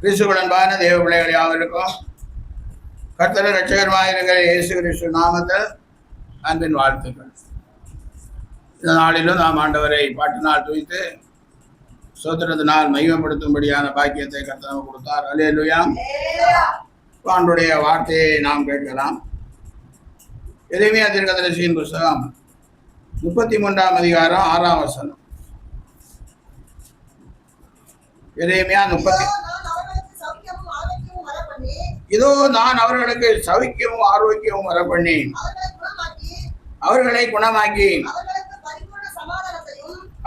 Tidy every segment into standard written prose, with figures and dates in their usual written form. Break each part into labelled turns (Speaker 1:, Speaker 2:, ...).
Speaker 1: கிறிஸ்துவன்பான தேவ பிள்ளைகள் யாவருக்கும் கர்த்தர் இரட்சகருமாயிருக்கிற இயேசு கிறிஸ்து நாமத்தில் அன்பின் வாழ்த்துக்கள். இந்த நாளிலும் நாம் ஆண்டவரை பாட்டினால் துய்த்து சோத்திரத்தினால் மகிமைப்படுத்தும்படியான பாக்கியத்தை கர்த்தர் கொடுத்தார். அல்லேலூயா. ஆண்டுடைய வார்த்தையை நாம் கேட்கலாம். எரேமியா தீர்க்கதரிசியின் புத்தகம் 33ஆம் அதிகாரம் 6ஆம் வசனம். எரேமியா 30. இதோ நான் அவர்களுக்கு சௌக்கியமும் ஆரோக்கியமும் வரப்பண்ணி அவர்களை குணமாக்கி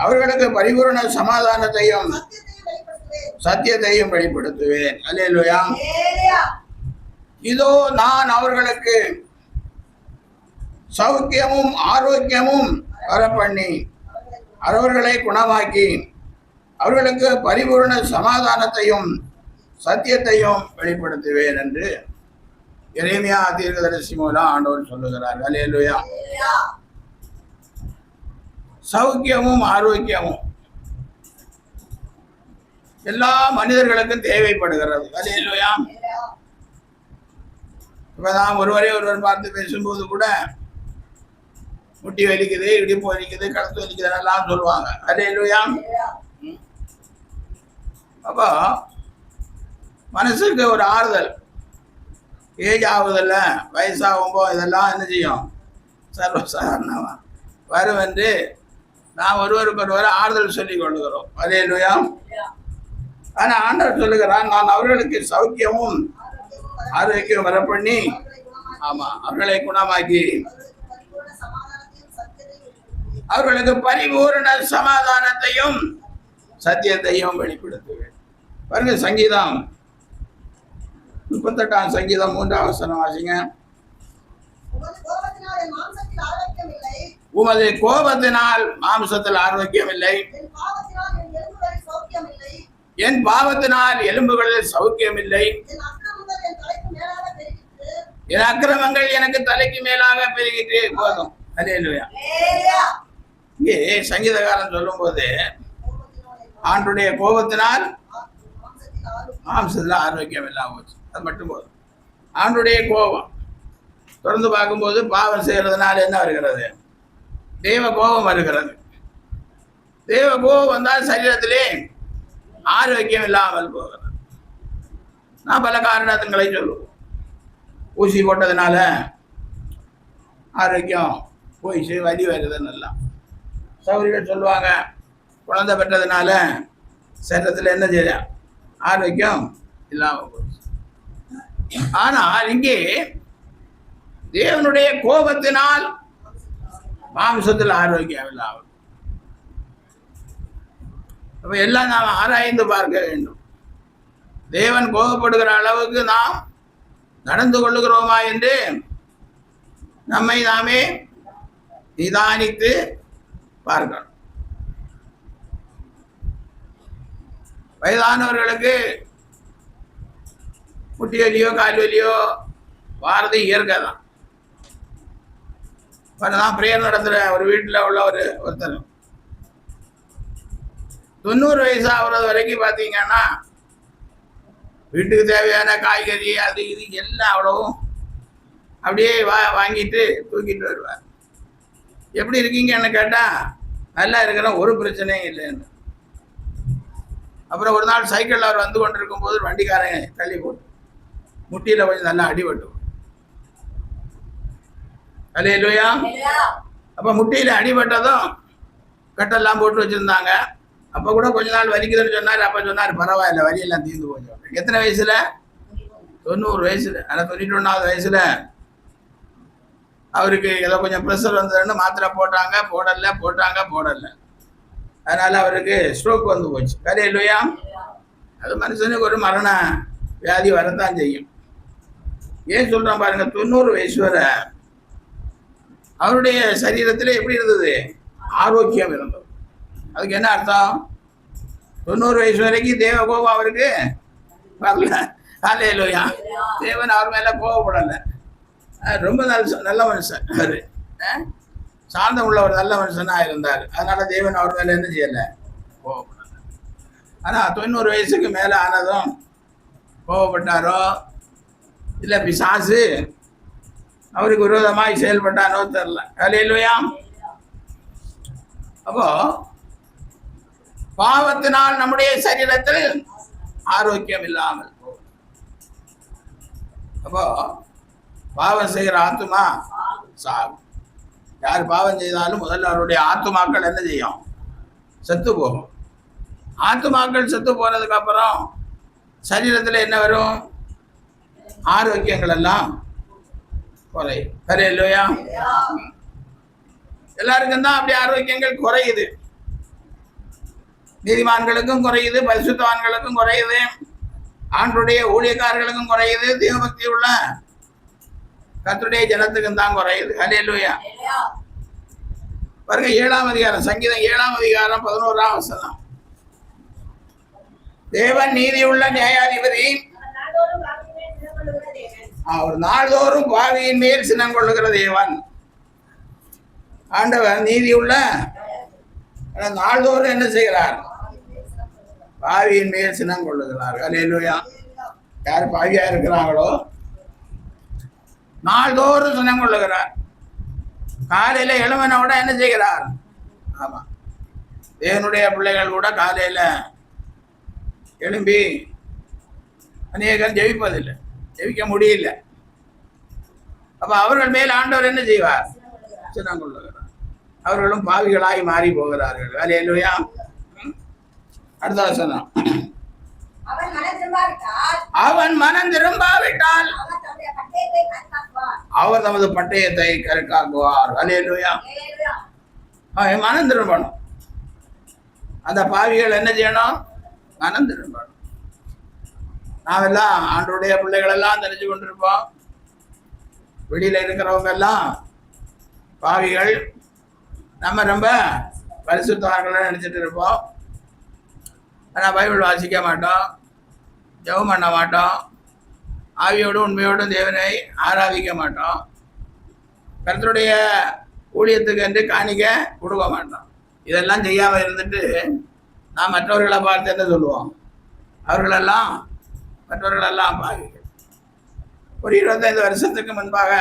Speaker 1: அவர்களுக்கு பரிபூரண சமாதானத்தையும் சத்தியத்தையும் வெளிப்படுத்துவேன். அல்லேலூயா. இதோ நான் அவர்களுக்கு சௌக்கியமும் ஆரோக்கியமும் வரப்பண்ணி அவர்களை குணமாக்கி அவர்களுக்கு பரிபூரண சமாதானத்தையும் சத்தியத்தையும் வெளிப்படுத்துவேன் என்று எரேமியா தீர்க்கதரிசி மூலம் ஆண்டவர் சொல்லுகிறார். அல்லேலூயா. சௌக்கியமும் ஆரோக்கியமும் எல்லா மனிதர்களுக்கும் தேவைப்படுகிறது. அல்லேலூயா. இப்பதான் ஒருவர் பார்த்து பேசும்போது கூட முட்டி வலிக்குது, இடுப்பு வலிக்குது, கழுத்து வலிக்குது எல்லாம் சொல்லுவாங்க. அல்லேலூயா. அப்போ மனசுக்கு ஒரு ஆறுதல். ஏஜ் ஆகுதில்ல, வயசாகும்போது இதெல்லாம் என்ன செய்யும், சர்வசாதாரணமாக வரும் என்று நாம் ஒருவருக்கு ஆறுதல் சொல்லிக் கொள்ளுகிறோம். அல்லேலூயா. ஆனால் ஆண்டவர் சொல்லுகிறான், நான் அவர்களுக்கு சௌக்கியமும் ஆரோக்கியம் வரப்பண்ணி அவர்களை குணமாக்கி அவர்களுக்கு பரிபூரண சமாதானத்தையும் சத்தியத்தையும் வெளிப்படுத்துவேன். பாருங்க, சங்கீதம் 38ஆம் சங்கீதம் 3ஆம் வசனம் வாசிங்க. உமது கோபத்தினால் மாம்சத்தில் ஆரோக்கியம் இல்லை, என் பாவத்தினால் எலும்புகளில் சௌக்கியம் இல்லை, என் அக்கிரமங்கள் எனக்கு தலைக்கு மேலாக பெருகிட்டு போதும். அல்லேலூயா. இங்கே சங்கீதக்காரன் சொல்லும் போது ஆண்டுடைய கோபத்தினால் மாம்சத்தில் ஆரோக்கியம் இல்லாம போச்சு. அது மட்டும் போதும். ஆண்டுடைய கோபம் தொடர்ந்து பார்க்கும்போது பாவம் செய்யறதுனால என்ன வருகிறது, தேவ கோபம் வருகிறது. தேவ கோபம் வந்தால் சரீரத்திலே ஆரோக்கியம் இல்லாமல் போகிறது. நான் பல காரணங்களை சொல்லுவோம். ஊசி போட்டதுனால ஆரோக்கியம் போயிடுச்சு, வலி வருதுன்னு எல்லாம் சௌகரியங்கள் சொல்லுவாங்க. குழந்தை பெற்றதுனால சரீரத்தில் என்ன செய்ய ஆரோக்கியம் இல்லாமல் போச்சு. ஆனால் இங்கே தேவனுடைய கோபத்தினால் மாம்சத்தில் ஆரோக்கியம் இல்லாமல். அப்ப எல்லாம் நாம் ஆராய்ந்து பார்க்க வேண்டும். தேவன் கோபப்படுகிற அளவுக்கு நாம் நடந்து கொள்ளுகிறோமா என்று நம்மை நாமே நிதானித்து பார்க்கணும். வயதானவர்களுக்கு முட்டி வலியோ கால் வலியோ வாரது இயற்கை தான். நான் பிரேயர் நடத்துகிற ஒரு வீட்டில் உள்ள ஒருத்தர் 90 வயசு ஆகுறது வரைக்கும் பார்த்தீங்கன்னா வீட்டுக்கு தேவையான காய்கறி அது இது எல்லாம் அவ்வளவும் அப்படியே வாங்கிட்டு தூக்கிட்டு வருவார். எப்படி இருக்கீங்கன்னு கேட்டால் நல்லா இருக்கிறோம், ஒரு பிரச்சனையும் இல்லைன்னு. அப்புறம் ஒரு நாள் சைக்கிளில் அவர் வந்து கொண்டு இருக்கும்போது வண்டிக்காரன் தள்ளி போட்டு முட்டியில் கொஞ்சம் நல்லா அடிபட்டு. அல்லேலூயா. அப்போ முட்டியில் அடிபட்டதும் கட்டெல்லாம் போட்டு வச்சுருந்தாங்க. அப்போ கூட கொஞ்ச நாள் வலிக்குதுன்னு சொன்னார். அப்போ சொன்னார், பரவாயில்ல, வலியெல்லாம் தீர்ந்து போச்சு. எத்தனை வயசில்? 90 வயசில். ஆனால் 91ஆவது வயசில் அவருக்கு ஏதோ கொஞ்சம் ப்ரெஷர் வந்ததுன்னு மாத்திரை போட்டாங்க. அதனால் அவருக்கு ஸ்ட்ரோக் வந்து போச்சு. அல்லேலூயா. அது மனுஷனுக்கு ஒரு மரண வியாதி வரத்தான் செய்யும். ஏன் சொல்கிறோம் பாருங்க, 90 வயசு வரை அவருடைய சரீரத்தில் எப்படி இருந்தது, ஆரோக்கியம் இருந்தது. அதுக்கு என்ன அர்த்தம்? 90 வயசு வரைக்கும் தேவ கோபம் அவருக்கு வரல. அல்லேலூயா. தேவன் அவர் மேலே கோபப்படலை. ரொம்ப நல்ல மனுஷன், அவர் சாந்தம் உள்ள ஒரு நல்ல மனுஷனாக இருந்தார். அதனால தேவன் அவர் மேலே என்ன செய்யலை, கோபப்படலை. ஆனால் 90 வயசுக்கு மேலே ஆனதும் கோவப்பட்டாரோ இல்லை பிசாசு அவருக்கு விரோதமாய் செயல்பட்டாரோ தெரியல. அல்லேலூயா. அப்போ பாவத்தினால் நம்முடைய சரீரத்தில் ஆரோக்கியம் இல்லாமல் போகும். அப்போ பாவம் செய்கிற ஆத்துமா சாகும். யார் பாவம் செய்தாலும் முதல்ல அவருடைய ஆத்துமாக்கள் என்ன செய்யும்? செத்து போகும். ஆத்துமாக்கள் செத்து போனதுக்கு அப்புறம் சரீரத்தில் என்ன வரும்? ஆரோக்கியங்கள் எல்லாம் குறையும். சரி இல்லையா? எல்லாருக்கும் தான் அப்படி ஆரோக்கியங்கள் குறையுது. நீதிமான்களுக்கும் குறையுது, பரிசுத்தவான்களுக்கும் குறையுது, ஆண்டுடைய ஊழியக்காரர்களுக்கும் குறையுது, தேவபக்தி உள்ள கர்த்தருடைய ஜனத்துக்கும் தான் குறையுது. அல்லேலூயா. பாருங்க 7ஆம் அதிகாரம், சங்கீதம் 7ஆம் அதிகாரம் 11ஆம் வசனம். தேவன் நீதி உள்ள நியாயாதிபதி, அவர் நாள்தோறும் பாவியின் மேல் சினம் கொள்ளுகிற தேவன். ஆண்டவர் நீதி உள்ள நாள்தோறும் என்ன செய்கிறார்? பாவியின் மேல் சினம் கொள்ளுகிறார். அல்லேலூயா. யார் பாவியா இருக்கிறாங்களோ நாள்தோறும் சினம் கொள்ளுகிறார். காலையில எழுமனோட என்ன செய்கிறார்? ஆமா, தேவனுடைய பிள்ளைகள் கூட காலையில எழும்பி அநேகர் ஜெபிப்பதில்லை, ஜெபிக்க முடியல. அப்ப அவர்கள் மேல் ஆண்டவர் என்ன செய்வார்? சினம் கொள்ளுகிறார். அவர்களும் பாவிகளாய் மாறி போகிறார்கள். அல்லேலூயா. அடுத்த வசனம். அவன் மனம் திரும்பாவிட்டால் அவர் தமது பட்டயத்தை கருக்காக்குவார். அல்லேலூயா. அவன் மனம் திரும்பணும். அந்த பாவிகள் என்ன செய்யணும்? மனம் திரும்பணும். நாமெல்லாம் ஆண்டவருடைய பிள்ளைகள் எல்லாம் தெரிஞ்சு கொண்டிருப்போம். வெளியில இருக்கிறவங்க எல்லாம் பாவிகள், நம்ம ரொம்ப பரிசுத்தவான்களை நினைச்சிட்டு இருப்போம். ஆனால் பைபிள் வாசிக்க மாட்டோம், ஜெபம் பண்ண மாட்டோம், ஆவியோடும் உண்மையோடும் தேவனை ஆராதிக்க மாட்டோம், கர்த்தருடைய ஊழியத்துக்கு என்று காணிக்க கொடுக்க மாட்டோம். இதெல்லாம் செய்யாமல் இருந்துட்டு நான் மற்றவர்களை பார்த்து என்ன சொல்லுவோம்? மற்றவர்களெல்லாம் பாவிகள். ஒரு 25 வருஷத்துக்கு முன்பாக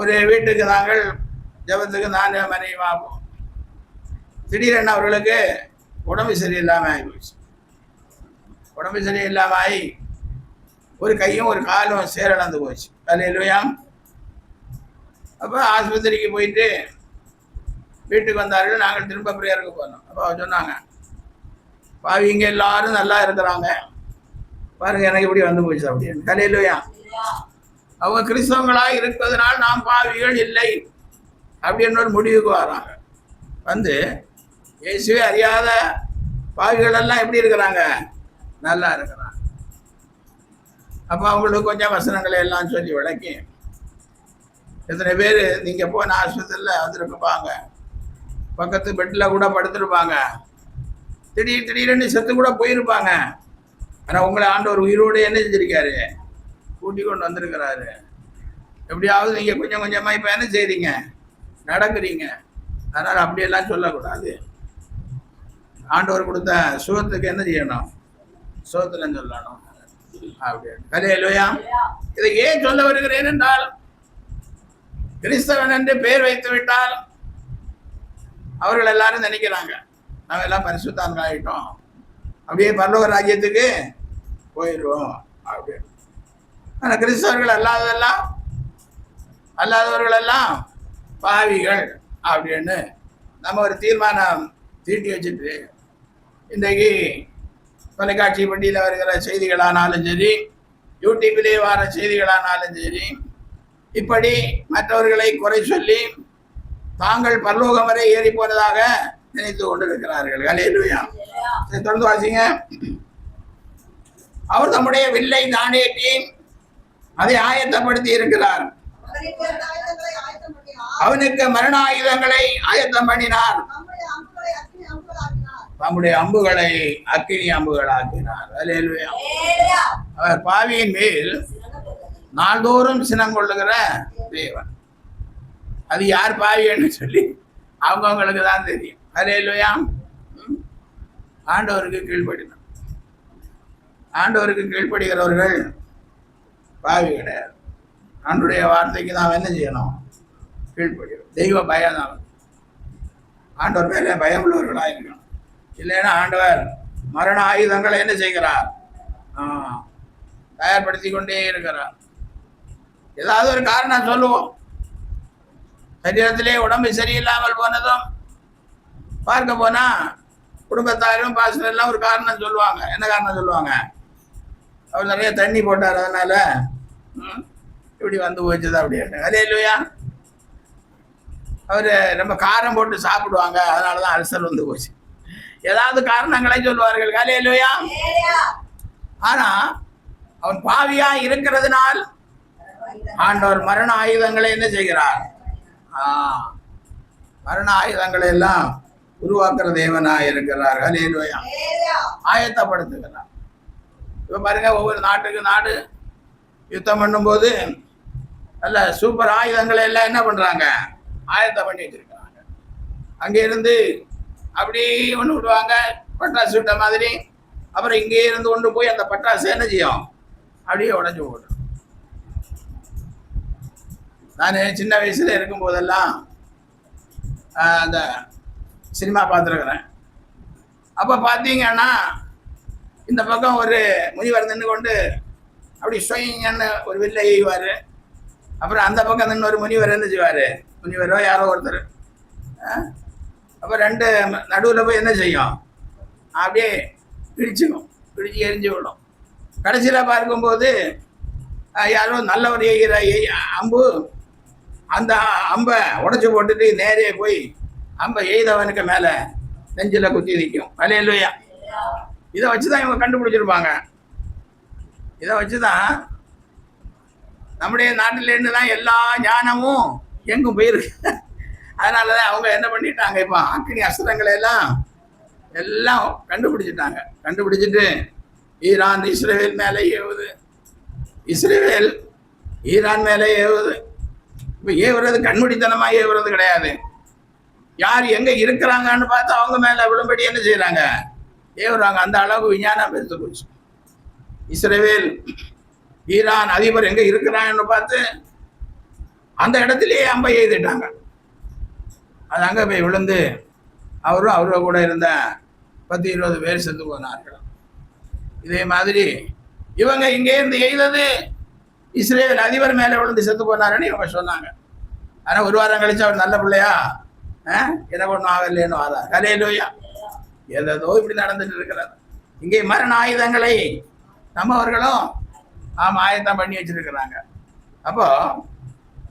Speaker 1: ஒரு வீட்டுக்கு நாங்கள் ஜபத்துக்கு நான் மனைவி பார்ப்போம். திடீரென அவர்களுக்கு உடம்பு சரியில்லாமல் ஆகி போச்சு. உடம்பு சரியில்லாமல் ஆகி ஒரு கையும் ஒரு காலும் சேரளந்து போச்சு. அல்லேலூயா. அப்போ ஆஸ்பத்திரிக்கு போயிட்டு வீட்டுக்கு வந்தார்கள். நாங்கள் திரும்ப பிரேயருக்கு போனோம். அப்போ சொன்னாங்க, பாவி இங்கே எல்லாரும் நல்லா இருக்கிறாங்க, பாருங்க எனக்கு இப்படி வந்து போச்சு அப்படின்னு. அல்லேலூயா. அவங்க கிறிஸ்தவங்களாக இருப்பதனால் நாம் பாவிகள் இல்லை அப்படின்னு ஒரு முடிவுக்கு வராங்க. வந்து இயேசுவே அறியாத பாவிகள் எல்லாம் எப்படி இருக்கிறாங்க? நல்லா இருக்கிறாங்க. அப்போ அவங்களுக்கு கொஞ்சம் வசனங்களை எல்லாம் சொல்லி விளக்கி, எத்தனை பேர் நீங்கள் போன ஆஸ்பத்திரியில் வந்துருப்பாங்க, பக்கத்து பெட்டில் கூட படுத்துருப்பாங்க, திடீர்னு செத்து கூட போயிருப்பாங்க. ஆனால் உங்களை ஆண்டவர் உயிரோடு என்ன செஞ்சிருக்காரு? கூட்டி கொண்டு வந்திருக்கிறாரு. எப்படியாவது நீங்கள் கொஞ்சம் கொஞ்சமாக இப்போ என்ன செய்றீங்க? நடக்கிறீங்க. அதனால் அப்படியெல்லாம் சொல்லக்கூடாது. ஆண்டவர் கொடுத்த சுகத்துக்கு என்ன செய்யணும்? சோத்திரம் சொல்லணும் அப்படின்னு. அல்லேலூயா. இதை ஏன் சொல்ல வருகிறேன் என்றால், கிறிஸ்தவன் என்று பெயர் வைத்து விட்டால் அவர்கள் எல்லாரும் நினைக்கிறாங்க நம்ம எல்லாம் பரிசுத்தவான்கள் ஆகிட்டோம், அப்படியே பரலோக ராஜ்யத்துக்கு போயிடுவோம் அப்படின்னு. ஆனால் கிறிஸ்தவர்கள் அல்லாதவர்கள் எல்லாம் பாவிகள் அப்படின்னு நம்ம ஒரு தீர்மானம் தீட்டி வச்சுட்டு, இன்றைக்கு தொலைக்காட்சி பட்டியில் வருகிற செய்திகளானாலும் சரி, யூடியூப்பிலே வர செய்திகளானாலும் சரி, இப்படி மற்றவர்களை குறை சொல்லி தாங்கள் பரலோகம் வரை ஏறி போனதாக நினைத்து கொண்டிருக்கிறார்கள். அல்லேலூயா. தொடர்ந்து வாசிங்க. அவர் நம்முடைய வில்லை நாணேற்றி அதை ஆயத்தப்படுத்தி இருக்கிறார். அவனுக்கு மரண ஆயுதங்களை ஆயத்தம் பண்ணினார். நம்முடைய அம்புகளை அக்கினி அம்புகளாக்கினார். அல்லேலூயா. அவர் பாவியின் மேல் நாள்தோறும் சினம் கொள்ளுகிற தேவன். அது யார் பாவின்னு சொல்லி அவங்களுக்கு தான் தெரியும். அல்லேலூயா. ஆண்டவருக்கு கீழ்ப்படினார். ஆண்டவருக்கு கீழ்ப்படுகிறவர்கள் பாவி கிடையாது. ஆண்டுடைய வார்த்தைக்கு நாம் என்ன செய்யணும்? கீழ்ப்படுகிறோம். தெய்வ பயம் தான். ஆண்டவர் மேலே பயம் உள்ளவர்களாக இருக்கணும். இல்லைன்னா ஆண்டவர் மரண ஆயுதங்களை என்ன செய்கிறார்? தயார்படுத்தி கொண்டே இருக்கிறார். ஏதாவது ஒரு காரணம் சொல்லுவோம். சரீரத்திலே உடம்பு சரியில்லாமல் போனதும் பார்க்க போனா குடும்பத்தாரும் பாஸ்டர் எல்லாம் ஒரு காரணம் சொல்லுவாங்க. என்ன காரணம் சொல்லுவாங்க? அவர் நிறைய தண்ணி போட்டார், அதனால இப்படி வந்து போச்சுதான் அப்படின்னு. அதே இல்லையா? அவர் ரொம்ப காரம் போட்டு சாப்பிடுவாங்க, அதனாலதான் அல்சர் வந்து போச்சு. ஏதாவது காரணங்களை சொல்லுவார்கள். அதே இல்லையா? ஆனா அவன் பாவியா இருக்கிறதுனால் ஆண்டவர் மரண ஆயுதங்களை என்ன செய்கிறார்? மரண ஆயுதங்களை எல்லாம் உருவாக்குற தேவனா இருக்கிறார். ஹல்லேலூயா. ஆயத்தப்படுத்துகிறார். இப்ப பாருங்க, ஒவ்வொரு நாட்டுக்கு நாடு யுத்தம் பண்ணும்போது நல்ல சூப்பர் ஆயுதங்களை எல்லாம் என்ன பண்றாங்க? ஆயத்தம் பண்ணி வச்சிருக்கிறாங்க. அங்கே இருந்து அப்படி ஒன்று விடுவாங்க, பட்டாசு விட்ட மாதிரி. அப்புறம் இங்கே இருந்து கொண்டு போய் அந்த பட்டாசு என்ன செய்யும்? அப்படியே உடஞ்சி போடும். நான் சின்ன வயசுல இருக்கும் போதெல்லாம் அந்த சினிமா பார்த்துருக்குறேன். அப்போ பார்த்தீங்கன்னா இந்த பக்கம் ஒரு முனிவர் நின்று கொண்டு அப்படி ஸ்வயிங்கன்னு ஒரு வில்லை எய்வார். அப்புறம் அந்த பக்கம் நின்று ஒரு முனிவர் என்ன செய்வார்? முனிவரோ யாரோ ஒருத்தர். அப்போ ரெண்டு நடுவில் போய் என்ன செய்யும்? அப்படியே பிடிச்சிக்கும், பிடிச்சி எரிஞ்சு விடும். கடைசியில் பார்க்கும்போது யாரோ நல்லவர் எய்கிற அம்பு அந்த அம்பை உடச்சி போட்டுட்டு நேரே போய் அம்பை எய்தவனுக்கு மேலே நெஞ்சில் குத்தி நிற்கும். ஹல்லேலூயா. இதை வச்சு தான் இவங்க கண்டுபிடிச்சிருப்பாங்க. இதை வச்சு தான் நம்முடைய நாட்டிலேருந்து தான் எல்லா ஞானமும் எங்கும் போயிருக்கு. அதனால தான் அவங்க என்ன பண்ணிட்டாங்க, இப்போ அக்னி அஸ்திரங்களை எல்லாம் கண்டுபிடிச்சிட்டாங்க. கண்டுபிடிச்சிட்டு ஈரான் இஸ்ரேல் மேலே ஏவுது, இஸ்ரேல் ஈரான் மேலே ஏவுது. இப்போ ஏவுறது கண்மூடித்தனமாக ஏவுறது கிடையாது. யார் எங்கே இருக்கிறாங்கன்னு பார்த்து அவங்க மேலே விழும்படி என்ன செய்கிறாங்க? ஏவுறாங்க. அந்த அளவுக்கு விஞ்ஞானம் பெருத்து போச்சு. இஸ்ரேல் ஈரான் அதிபர் எங்கே இருக்கிறாங்கன்னு பார்த்து அந்த இடத்துலையே அம்பை எய்துட்டாங்க. அது அங்கே போய் விழுந்து அவரோட கூட இருந்த 10-20 பேர் செத்து போனார்கள். இதே மாதிரி இவங்க இங்கே இருந்து எய்தது இஸ்ரேல் அதிபர் மேலே விழுந்து செத்து போனாருன்னு இவங்க சொன்னாங்க. ஆனால் ஒரு வாரம் கழிச்சு அவர் நல்ல பிள்ளையா என்ன ஒன்றும் ஆகலைன்னு வாரார். ஹல்லேலூயா. ஏதோ இப்படி நடந்துட்டு இருக்கிறார். இங்கே மரண ஆயுதங்களை நம்மவர்களும் ஆயத்தம் பண்ணி வச்சிருக்கிறாங்க. அப்போ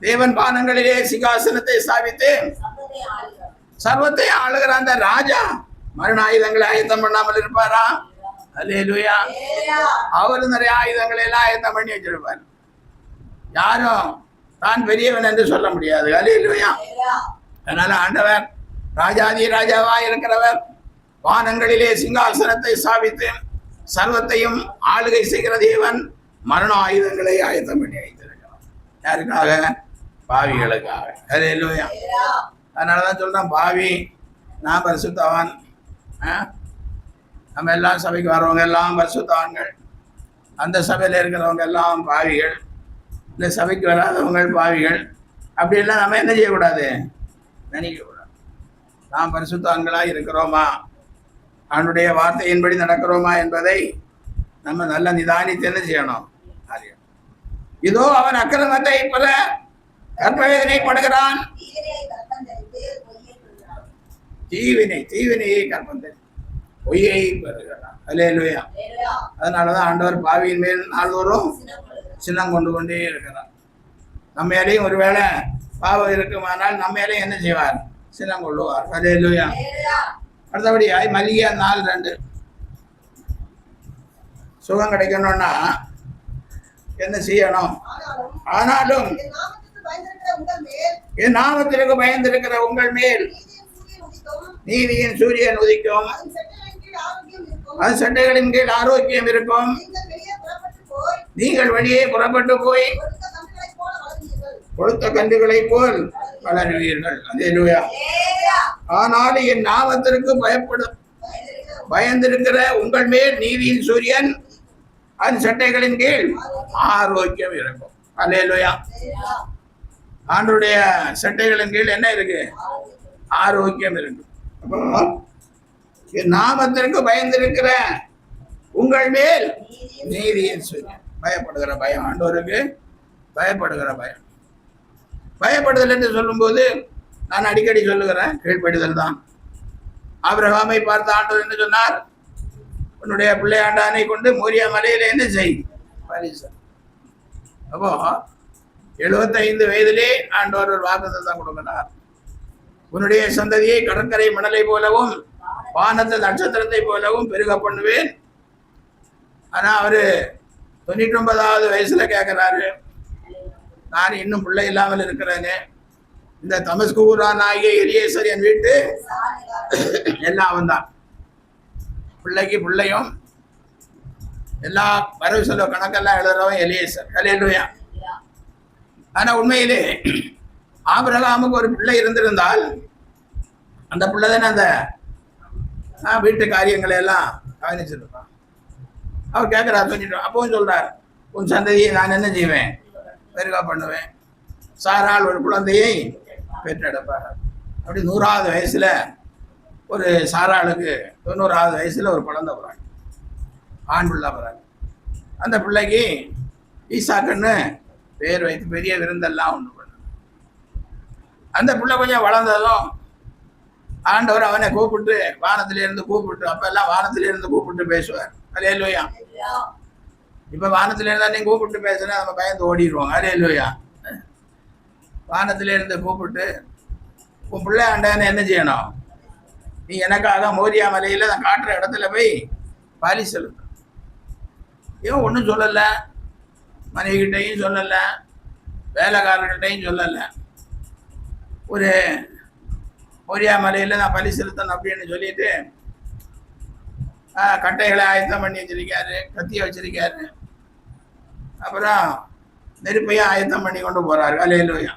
Speaker 1: தேவன் பானங்களிலே சிங்காசனத்தை ஸ்தாபித்து சர்வத்தை ஆளுகிற அந்த ராஜா மரண ஆயுதங்களை ஆயத்தம் பண்ணாமல் இருப்பாரா? ஹல்லேலூயா. அவரு நிறைய ஆயுதங்களை எல்லாம் ஆயத்தம் பண்ணி வச்சிருப்பார். யாரும் தான் பெரியவன் என்று சொல்ல முடியாது. ஹல்லேலூயா. அதனால ஆண்டவர் ராஜாதி ராஜாவா இருக்கிறவர் வானங்களிலே சிங்காசனத்தை ஸ்தாபித்து சர்வத்தையும் ஆளுகை செய்கிற தேவன் மரண ஆயுதங்களை ஆயத்தம் பண்ணி வைத்திருக்கிறார். யாருக்காக? பாவிகளுக்காக. ஹல்லேலூயா. அதனாலதான் சொல்றேன், பாவி நான் பரிசுத்தவான். நம்ம எல்லாம் சபைக்கு வர்றவங்க எல்லாம் பரிசுத்தவான்கள். அந்த சபையில் இருக்கிறவங்க எல்லாம் பாவிகள். இந்த சபைக்கு வராதவங்க பாவிகள். அப்படியெல்லாம் நம்ம என்ன செய்யக்கூடாது? நினைக்கக்கூடாது. நாம் பரிசுத்தவான்களாக இருக்கிறோமா, அவனுடைய வார்த்தையின்படி நடக்கிறோமா என்பதை நம்ம நல்ல நிதானித்து என்ன செய்யணும்? இதோ அவன் அக்கிரமத்தை பெற கற்பவேதனைப்படுகிறான், தீவினையை கற்பந்தரி பொய்யை பெறுகிறான். ஹல்லேலூயா. அதனாலதான் ஆண்டவர் பாவியின் மேல் நாள்தோறும் சின்னம் கொண்டு கொண்டே இருக்கிறார். நம்ம மேலேயும் ஒருவேளை பாவம் இருக்குமானால் நம்ம மேலேயும் என்ன செய்வார்? சின்னம் கொள்ளுவார். ஹல்லேலூயா. அடுத்தபடியாய் மல்லிகை 4:2 சுகம் கிடைக்கணும்னா என்ன செய்யணும்? ஆனாலும் என் நாமத்திற்கு பயந்திருக்கிற உங்கள் மேல் நீதியின் சூரியன் உதிக்கும், அது சட்டைகளின் கீழ் ஆரோக்கியம் இருக்கும். நீங்கள் வெளியே புறப்பட்டு போய் கொழுத்த கன்றுகளை போல் வளருவீர்கள். அல்லேலூயா. ஆனால் என் நாமத்திற்கு பயந்திருக்கிற உங்கள் மேல் நீதியின் சூரியன் அதன் சட்டைகளின் கீழ் ஆரோக்கியம் இருக்கும். அல்லேலூயா. ஆண்டவருடைய சட்டைகளின் கீழ் என்ன இருக்கு? ஆரோக்கியம் இருக்கு. அப்போ என் நாமத்திற்கு பயந்திருக்கிற உங்கள் மேல் நீதியின் சொல்லி பயப்படுகிற பயம், ஆண்டவருக்கு பயப்படுகிற பயம். பயப்படுதல் என்று சொல்லும்போது நான் அடிக்கடி சொல்லுகிறேன், கீழ்ப்படிதல் தான். ஆபிரகாமை பார்த்த ஆண்டவர் என்ன சொன்னார்? உன்னுடைய பிள்ளையாண்டானை கொண்டு மோரியா மலையில என்ன செய்? அப்போ 75 வயதிலே ஆண்டவர் ஒரு வாக்குத்தத்தம் கொடுக்கிறார். உன்னுடைய சந்ததியை கடற்கரை மணலை போலவும் வானத்து நட்சத்திரத்தை போலவும் பெருக பண்ணுவேன். ஆனா அவரு 99வது வயசுல கேட்கிறாரு, நான் இன்னும் பிள்ளை இல்லாமல் இருக்கிறேன்னு. இந்த தமஸ்கூரான் ஆகிய எலியேசர் என் வீட்டு எல்லாம் அவன் தான். பிள்ளைக்கு பிள்ளையும் எல்லா வரவு செலவு கணக்கெல்லாம் எழுதுறவன் எலியேசர். அல்லேலூயா. ஆனா உண்மையிலே ஆபிரகாமுக்கு ஒரு பிள்ளை இருந்திருந்தால் அந்த பிள்ளை தானே அந்த வீட்டு காரியங்களை எல்லாம் கவனிச்சிருப்பான். அவர் கேட்கிறார், சொல்லிட்டோம். அப்பவும் சொல்றார், உன் சந்ததியை நான் என்ன செய்வேன்? பெருகா பண்ணுவேன். சாரால் ஒரு குழந்தையை பெற்றெடுப்பார். அப்படி 100வது வயசுல ஒரு சாராளுக்கு 90வது வயசுல ஒரு குழந்தை போறாங்க, ஆண் பிள்ளை போறாங்க. அந்த பிள்ளைக்கு ஈசாக்குன்னு பேர் வைத்து பெரிய விருந்தெல்லாம் ஒன்று பண்ண. அந்த பிள்ளை கொஞ்சம் வளர்ந்ததும் ஆண்டவர் அவனை கூப்பிட்டு வானத்திலிருந்து கூப்பிட்டு, அப்ப எல்லாம் வானத்திலிருந்து கூப்பிட்டு பேசுவார். அல்லேலூயா. இப்ப வானத்திலிருந்தா நீ கூப்பிட்டு பேசுனா நம்ம பயந்து ஓடிடுவோம். அல்லேலூயா. வானத்திலிருந்து கூப்பிட்டு, உன் பிள்ளை ஆண்டான்னு என்ன செய்யணும்? நீ எனக்காக மோரியா மலையில நான் காட்டுற இடத்துல போய் பலி செலுத்த. ஏன் ஒன்றும் சொல்லலை, மனைவிகிட்டையும் சொல்லலை, வேலைக்காரர்கிட்டையும் சொல்லலை. ஒரு மோரியா மலையில் நான் பலி செலுத்தணும் அப்படின்னு சொல்லிட்டு கட்டைகளை ஆயத்தம் பண்ணி வச்சிருக்காரு, கத்தியை வச்சிருக்காரு. அப்புறம் நெருப்பையும் ஆயத்தம் பண்ணி கொண்டு போறாரு. அல்லேலூயா.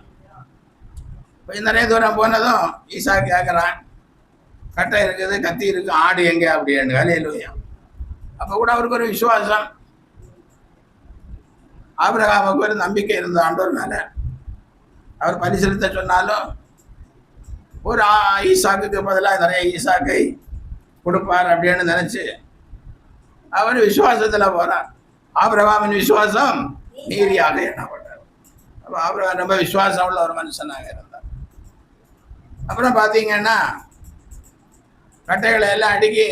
Speaker 1: கொஞ்சம் நிறைய தூரம் போனதும் ஈசா கேட்குறான், கட்டை இருக்குது, கத்தி இருக்கு, ஆடு எங்க அப்படின்னு. அல்லேலூயா. அப்போ கூட அவருக்கு ஒரு விசுவாசம், ஆபிரகாமுக்கு ஒரு நம்பிக்கை இருந்த ஆண்டவர் மேல. அவர் பலி செலுத்த சொன்னாலும் ஒரு ஈசாக்குக்கு பதிலாக நிறைய ஈசாக்கை கொடுப்பார் அப்படின்னு நினைச்சு அவர் விசுவாசத்துல போறார். ஆபிரகாமின் விசுவாசம் நீதியாக எண்ணப்பட்டார். அப்போ ஆபிரகாம் ரொம்ப விசுவாசம் உள்ள ஒரு மனுஷனாக இருந்தார். அப்புறம் பார்த்தீங்கன்னா கட்டைகளை எல்லாம் அடுக்கி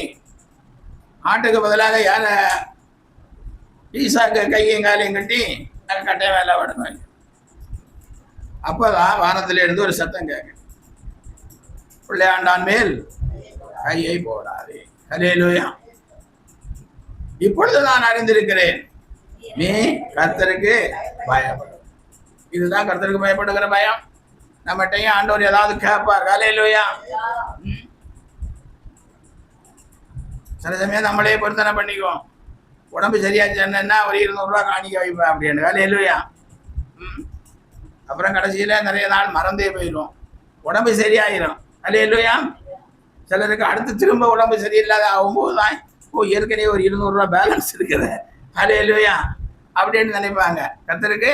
Speaker 1: ஆட்டுக்கு பதிலாக யார ஈசாக்கு கையும் காலையும் கட்டி கட்டை வேலை விடுவாங்க. அப்போதான் வானத்திலிருந்து ஒரு சத்தம் கேட்க, பிள்ளையாண்டான் மேல் கையை போடாதே. அல்லேலூயா. இப்பொழுது நான் அறிந்திருக்கிறேன், நீ கர்த்தருக்கு பயப்படும். இதுதான் கர்த்தருக்கு பயப்படுகிற பயம். நம்மகிட்டையும் ஆண்டவர் ஏதாவது கேட்பார். அல்லேலூயா. சில சமயம் நம்மளே பொருத்தனை பண்ணிக்குவோம். உடம்பு சரியாச்சுன்னா ஒரு 200 ரூபா காணிக்க வைப்பேன் அப்படின்னு. அல்லேலூயா. அப்புறம் கடைசியில நிறைய நாள் மறந்தே போயிடும், உடம்பு சரியாயிரும். அல்லேலூயா. சிலருக்கு அடுத்து திரும்ப உடம்பு சரியில்லாத ஆகும்போது தான், ஏற்கனவே ஒரு 200 ரூபா பேலன்ஸ் இருக்குது. அல்லேலூயா அப்படின்னு நினைப்பாங்க. கர்த்தருக்கு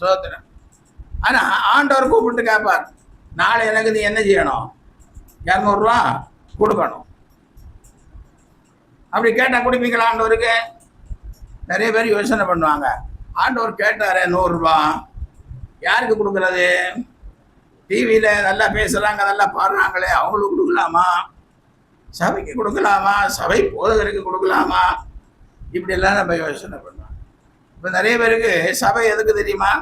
Speaker 1: சோத்திரம். ஆனா ஆண்டவர் கூப்பிட்டு கேட்பார், நாளை எனக்கு நீ என்ன செய்யணும்? 200 ரூபா கொடுக்கணும். அப்படி கேட்டா கொடுப்பீங்களா ஆண்டவருக்கு? நிறைய பேர் யோசனை பண்ணுவாங்க, ஆண்டவர் கேட்டாரு 100 ரூபா யாருக்கு கொடுக்கறது? டிவியில நல்லா பேசுறாங்க, நல்லா பாடுறாங்களே, அவங்களுக்கு கொடுக்கலாமா? சபைக்கு கொடுக்கலாமா? சபை போதகருக்கு கொடுக்கலாமா? இப்படி எல்லாம் நம்ம யோசனை பண்ணுவோம். இப்போ நிறைய பேருக்கு சபை எதுக்கு தெரியுமா?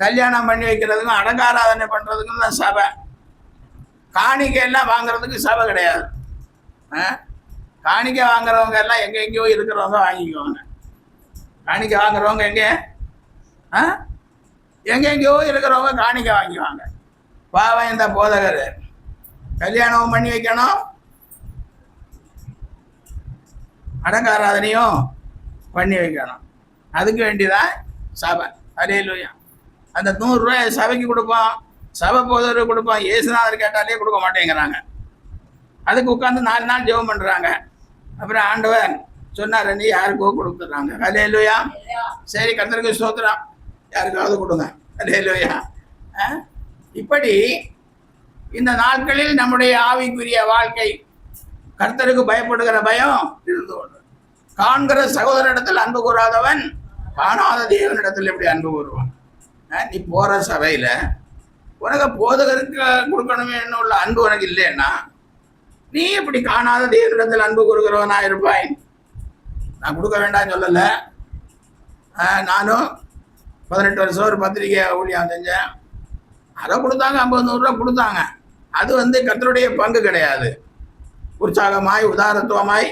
Speaker 1: கல்யாணம் பண்ணி வைக்கிறதுக்கும் அடங்காராதனை பண்றதுக்கும் தான் சபை. காணிக்கை எல்லாம் வாங்குறதுக்கு சபை கிடையாது. காணிக்கை வாங்குறவங்க எல்லாம் எங்கெங்கயோ இருக்கிறவங்க வாங்கிக்குவாங்க. காணிக்கை வாங்குறவங்க எங்கெங்கயோ இருக்கிறவங்க காணிக்கை வாங்கிக்குவாங்க. பாவம் இந்த போதகர் கல்யாணமும் பண்ணி வைக்கணும், அடங்காராதனையும் பண்ணி வைக்கணும். அதுக்கு வேண்டிதான் சபை. அல்லேலூயா. அந்த 100 ரூபாய் சபைக்கு கொடுப்போம், சபை போதகருக்கு கொடுப்போம். இயேசுநாதர் கேட்டாலே கொடுக்க மாட்டேங்கிறாங்க. அதுக்கு உட்காந்து 4 நாள் ஜெபம் பண்றாங்க. அப்புறம் ஆண்டவர் சொன்னார், நீ யாருக்கோ கொடுத்துட்றாங்க. ஹல்லேலூயா. சரி, கர்த்தருக்கு ஸ்தோத்திரம். யாருக்காவது கொடுங்க. ஹல்லேலூயா. இப்படி இந்த நாட்களில் நம்முடைய ஆவிக்குரிய வாழ்க்கை கர்த்தருக்கு பயப்படுகிற பயம் இருந்து கொண்டு, காண்கிற சகோதரிடத்தில் அன்பு கூறாதவன் காணாத தேவனிடத்தில் எப்படி அன்பு கூறுவான்? நீ போற சபையில உனக்கு போதகருக்கு கொடுக்கணுமே உள்ள அன்பு உனக்கு இல்லைன்னா நீ எப்படி காணாத தேவனிடத்தில் அன்பு கூறுகிறவனா இருப்பாய்? நான் கொடுக்க வேண்டாம்னு சொல்லலை. நானும் 18 வருஷம் ஒரு பத்திரிகை ஊழியம் செஞ்சேன். அதை கொடுத்தாங்க, 50-100 ரூபா கொடுத்தாங்க. அது கர்த்தருடைய பங்கு கிடையாது. உற்சாகமாய் உதாரத்துவமாய்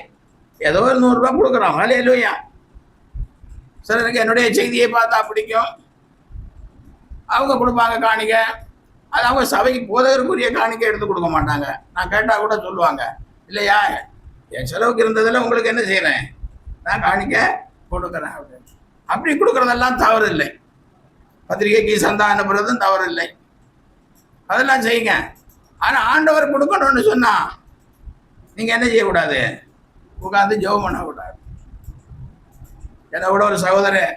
Speaker 1: ஏதோ ஒரு 100 ரூபா கொடுக்குறோம். ஹல்லேலூயா. சிலருக்கு என்னுடைய செய்தியை பார்த்தா பிடிக்கும், அவங்க கொடுப்பாங்க காணிக்க. அது அவங்க சபைக்கு போதகருக்குரிய காணிக்கை எடுத்து கொடுக்க மாட்டாங்க. நான் கேட்டால் கூட சொல்லுவாங்க, இல்லையா என் செலவுக்கு இருந்ததில் உங்களுக்கு என்ன செய்கிறேன், நான் காணிக்க கொடுக்குறேன் அப்படின்னு. அப்படி கொடுக்குறதெல்லாம் தவறு இல்லை. பத்திரிகைக்கு சந்தா அனுப்புறதும் தவறு இல்லை, அதெல்லாம் செய்யுங்க. ஆனால் ஆண்டவர் கொடுக்கணும்னு சொன்னால் நீங்கள் என்ன செய்யக்கூடாது, உட்காந்து ஜெபம் பண்ணக்கூடாது. என்னை விட ஒரு சகோதரன்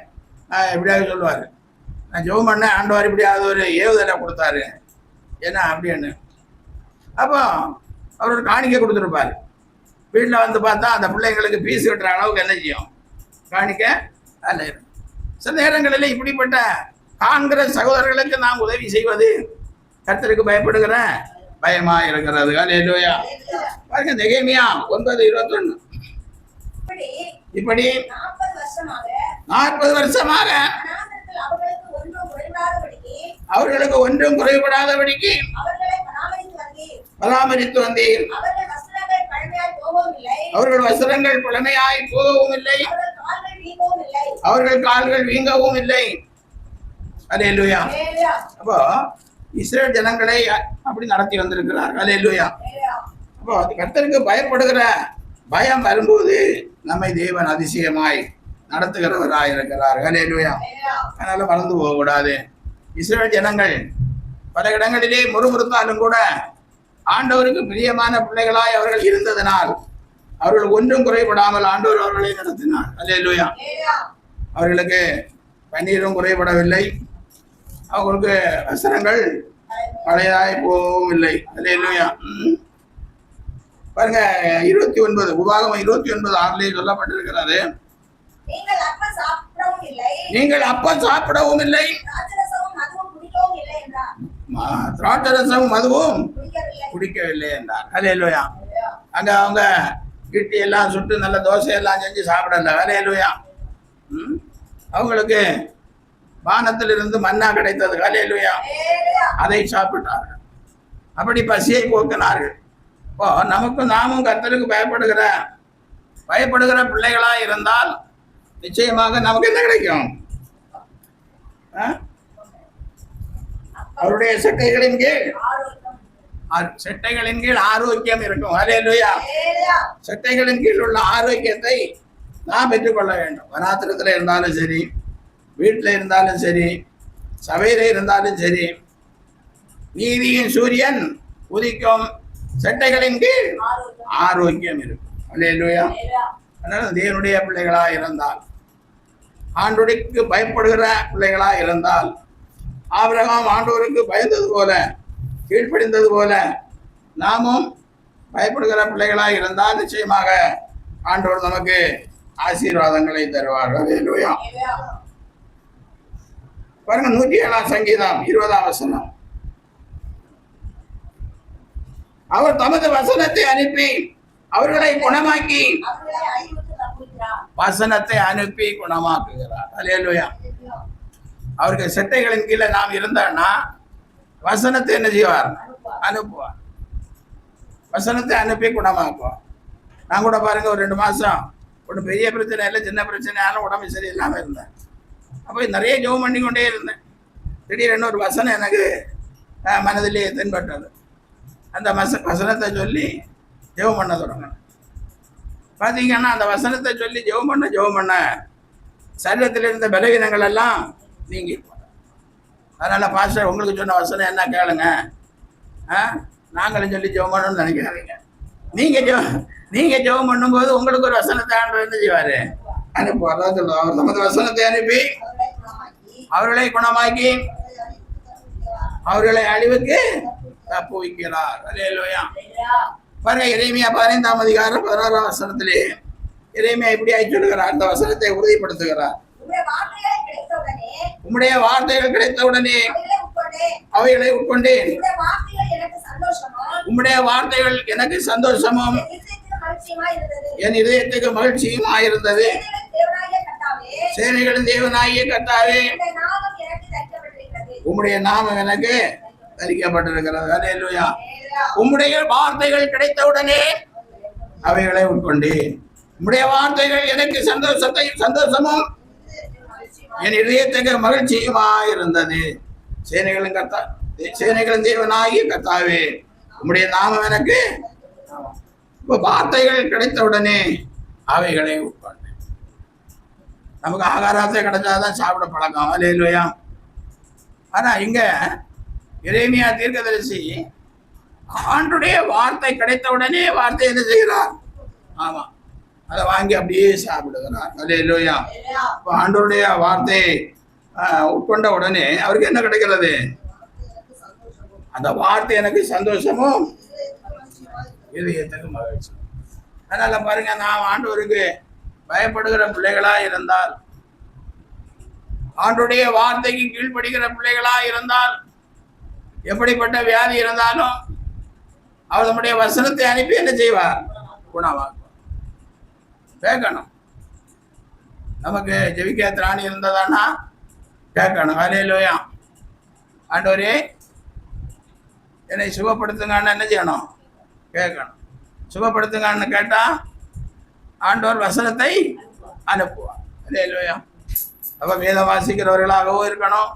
Speaker 1: எப்படியாவது சொல்லுவார், நான் ஜெபம் பண்ணேன், ஆண்டவர் இப்படியாவது ஒரு ஏவுதலை கொடுத்தாரு என்ன அப்படின்னு. அப்போ அவர் ஒரு காணிக்கை கொடுத்துருப்பார். வீட்டில் பார்த்தா அந்த பிள்ளைங்களுக்கு ஃபீஸ் கட்டுற அளவுக்கு என்ன செய்யும், காணிக்க அதில் இருக்கும். சில நேரங்களில் இப்படிப்பட்ட காண்கிற சகோதரர்களுக்கு நாம் உதவி செய்வது கர்த்தருக்கு பயப்படுகிற பயமா இருக்கிறது. ஹல்லேலூயா. பாருங்க, நெகேமியா 9:21. இப்படி 40 வருஷமாக அவர்களுக்கு ஒன்றும் குறைபடாதபடிக்கு பராமரித்து வந்தீர். அவர்கள் வஸ்திரங்கள் பழமையாய் போகவும் இல்லை, அவர்கள் கால்கள் வீங்கவும் இல்லை. ஹல்லேலூயா. அப்போ இஸ்ரேல் ஜனங்களை அப்படி நடத்தி வந்திருக்கிறார். ஹல்லேலூயா. அப்போ கர்த்தருக்கு பயப்படுகிற பயம் வரும்போது நம்மை தேவன் அதிசயமாய் நடத்துகிறவராய் இருக்கிறார். ஹல்லேலூயா. அதனால மறந்து போகக்கூடாது. இஸ்ரேல் ஜனங்கள் பல இடங்களிலே முறுமுறுத்தாலும் கூட ஆண்டவருக்கு பிரியமான பிள்ளைகளாய் அவர்கள் இருந்ததனால் அவர்கள் ஒன்றும் குறைபடாமல் ஆண்டவர் அவர்களை நடத்தினார். ஹல்லேலூயா. அவர்களுக்கு பன்னீரும் குறைபடவில்லை, அவங்களுக்கு வஸ்திரங்கள் பழையதாய் போகவும் இல்லை. ஹல்லேலூயா. பாருங்க, 29 உபாகமம் 29:6 சொல்லப்பட்டிருக்கிறது, நீங்கள் அப்பம் சாப்பிடவும் இல்லை, திராட்சரசமும் மதுவும் குடிக்கவில்லை என்றார். ஹல்லேலூயா. அங்க அவங்க இட்லி எல்லாம் சுட்டு நல்ல தோசை எல்லாம் செஞ்சு சாப்பிடல. ஹல்லேலூயா. அவங்களுக்கு வானத்திலிருந்து மன்னா கிடைத்தது. ஹல்லேலூயா. அதை சாப்பிட்டார்கள், அப்படி பசியை போக்கினார்கள். இப்போ நமக்கும் நாமும் கர்த்தருக்கு பயப்படுகிற பிள்ளைகளா இருந்தால் நிச்சயமாக நமக்கு என்ன கிடைக்கும், அவருடைய செட்டைகளின் கீழ் ஆரோக்கியம் இருக்கும். ஹல்லேலூயா. செட்டைகளின் கீழ் உள்ள ஆரோக்கியத்தை நாம் பெற்றுக்கொள்ள வேண்டும். வனாத்திரத்தில் இருந்தாலும் சரி, வீட்டில் இருந்தாலும் சரி, சபையில இருந்தாலும் சரி, நீதியின் சூரியன் உதிக்கும் செட்டைகளின் கீழ் ஆரோக்கியம் இருக்கும். ஹல்லேலூயா. அதனால தேவனுடைய பிள்ளைகளா இருந்தால், ஆண்டவருக்கு பயப்படுகிற பிள்ளைகளா இருந்தால், ஆபிரகாம் ஆண்டவருக்கு பயந்தது போல கீழ்ப்படிந்தது போல நாமும் பயப்படுகிற பிள்ளைகளாக இருந்தால் நிச்சயமாக ஆண்டவர் நமக்கு ஆசீர்வாதங்களை தருவார். ஹல்லேலூயா. பாருங்க, 107 சங்கீதம் 20 வசனம். அவர் தமது வசனத்தை அனுப்பி அவர்களை குணமாக்கி, வசனத்தை அனுப்பி குணமாக்குகிறார். ஹல்லேலூயா. அவருக்கு செட்டைகளின் கீழே நாம் இருந்தோம்னா வசனத்தை என்ன செய்வார், அனுப்புவார். வசனத்தை அனுப்பி குணமாக்குவார். நான் கூட பாருங்க, ஒரு 2 மாசம் ஒன்றும் பெரிய பிரச்சனை இல்லை, சின்ன பிரச்சனையாலும் உடம்பு சரியில்லாமல் இருந்தேன். அப்போ நிறைய ஜெபம் பண்ணி கொண்டே இருந்தேன். திடீரென்னு ஒரு வசனம் எனக்கு மனதிலேயே தென்பட்டது. அந்த வசனத்தை சொல்லி ஜெபம் பண்ண தொடங்கினேன். பார்த்தீங்கன்னா அந்த வசனத்தை சொல்லி ஜெபம் பண்ண சரீரத்தில் இருந்த பலவீனங்கள் எல்லாம் நீங்கி போன. அதனால் பாஸ்டர் உங்களுக்கு சொன்ன வசனம் என்ன கேளுங்க, நாங்களும் சொல்லி ஜெபம் பண்ணணும்னு நினைக்கிறாங்க. நீங்க ஜெபம் பண்ணும்போது உங்களுக்கு ஒரு வசனத்தை ஆண்டவர் என்ன செய்வாரு? அனுப்புவார். அதான் சொல்லுவோம், அவர் தமது வசனத்தை அனுப்பி அவர்களை குணமாக்கி அவர்களை அழிவுக்கு தப்புவிக்கிறார். அல்லேலூயா. பாருங்க, எரேமியா 15ஆம் அதிகாரம் 16ஆம் வசனத்திலே எரேமியா இப்படி ஆகி சொல்லுகிறார். அந்த வசனத்தை உறுதிப்படுத்துகிறார். உம்முடைய வார்த்தைகள் கிடைத்தவுடனே அவைகளை உட்கொண்டேன். உம்முடைய வார்த்தைகள் எனக்கு சந்தோஷமும் என் இதயத்துக்கு மகிழ்ச்சியுமாயிருந்தது. சேனைகளின் தேவனாகிய கர்த்தாவே, உம்முடைய நாமம் எனக்கு தரிக்கப்பட்டிருக்கிறது. அல்லேலூயா. உம்முடைய வார்த்தைகள் கிடைத்தவுடனே அவைகளை உட்கொண்டேன். உம்முடைய வார்த்தைகள் எனக்கு சந்தோஷமும் என் இதயத்துக்கு மகிழ்ச்சியுமாயிருந்தது. சேனைகளின் தேவனாகிய கர்த்தாவே, உம்முடைய நாமம் எனக்கு வார்த்தைகள் கிடைத்தவுடனே அவைகளை உட்கொண்டேன். நமக்கு ஆகாரத்தை கிடைச்சாதான் சாப்பிட பழக்கம். அல்லேலூயா. ஆனா இங்க எரேமியா தீர்க்கதரிசி ஆண்டுடைய வார்த்தை கிடைத்தவுடனே வார்த்தை என்ன செய்கிறார்? ஆமா, அதை வாங்கி அப்படியே சாப்பிடுகிறார். அல்லேலூயா. ஆண்டவருடைய வார்த்தையை உட்கொண்ட உடனே அவருக்கு என்ன கிடைக்கிறது? அந்த வார்த்தை எனக்கு சந்தோஷமும் இதயத்துக்கு மகிழ்ச்சி. அதனால பாருங்க, நாம் ஆண்டவருக்கு பயப்படுகிற பிள்ளைகளா இருந்தால், ஆண்டவருடைய வார்த்தைக்கு கீழ்ப்படுகிற பிள்ளைகளா இருந்தால், எப்படிப்பட்ட வியாதி இருந்தாலும் அவர் நம்முடைய வசனத்தை அனுப்பி என்ன செய்வார்? குணமாக்குவார். கேட்கணும். நமக்கு ஜெபிக்க திராணி இருந்ததானா கேட்கணும். அல்லேலூயா. ஆண்டவரே என்னை சுகப்படுத்துங்கன்னு என்ன செய்யணும்? கேட்கணும். சுகப்படுத்துங்கன்னு கேட்டா ஆண்டவர் வசனத்தை அனுப்புவார். அல்லேலூயா. அப்ப வேதம் வாசிக்கிறவர்களாகவும் இருக்கணும்,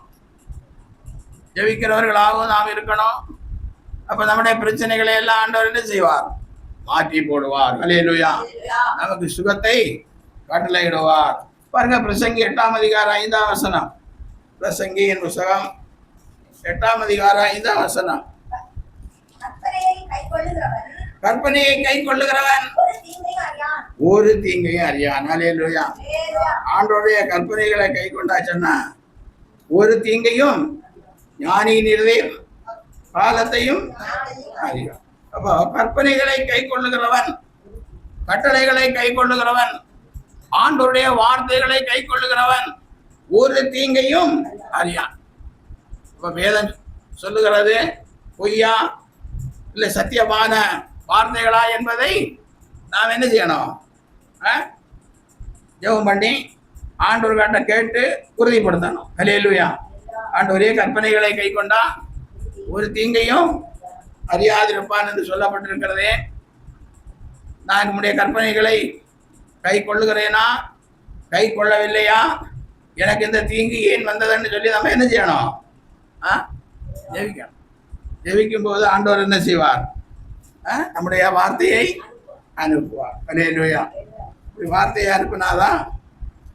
Speaker 1: ஜெபிக்கிறவர்களாகவும் நாம் இருக்கணும். அப்ப நம்முடைய பிரச்சனைகளை எல்லாம் ஆண்டவர் என்ன செய்வார்? மாற்றி போடுவார். அல்லேலூயா. நமக்கு சுகத்தை கட்டளையிடுவார். பாருங்க, பிரசங்கி 8ஆம் அதிகாரம் 5ஆம் வசனம். பிரசங்கியின் புத்தகம் 8ஆம் அதிகாரம் 5ஆம் வசனம். கற்பனையை கை கொள்ளுகிறவன் ஒரு தீங்கையும் அறியான். அல்லேலூயா. ஆண்டவருடைய கற்பனைகளை கை கொண்டாச்சுன்னா ஒரு தீங்கையும் ஞானியின் இருதயம் காலத்தையும் அறியான். அப்போ கற்பனைகளை கை கொள்ளுகிறவன், கட்டளைகளை கை கொள்ளுகிறவன், ஆண்டவருடைய வார்த்தைகளை கை கொள்ளுகிறவன் ஒரு தீங்கையும் அறியான். இப்ப வேதம் சொல்லுகிறது பொய்யா இல்லை சத்தியமான வார்த்தைகளா என்பதை நாம் என்ன செய்யணும்? ஜெபம் பண்ணி ஆண்டவர்கிட்ட கேட்டு உறுதிப்படுத்தணும். அல்லேலூயா. ஆண்டவரே கற்பனைகளை கை கொண்டா ஒரு தீங்கையும் அறியாதிருப்பான் என்று சொல்லப்பட்டிருக்கிறதே. நான் நம்முடைய கற்பனைகளை கை கொள்ளுகிறேனா, கை கொள்ளவில்லையா, எனக்கு இந்த தீங்கு ஏன் வந்ததுன்னு சொல்லி நம்ம என்ன செய்யணும்? ஜெபிக்கணும். ஜெபிக்கும் போது ஆண்டவர் என்ன செய்வார்? நம்முடைய வார்த்தையை அனுப்புவார். அல்லேலூயா. வார்த்தையை அனுப்பினாதான்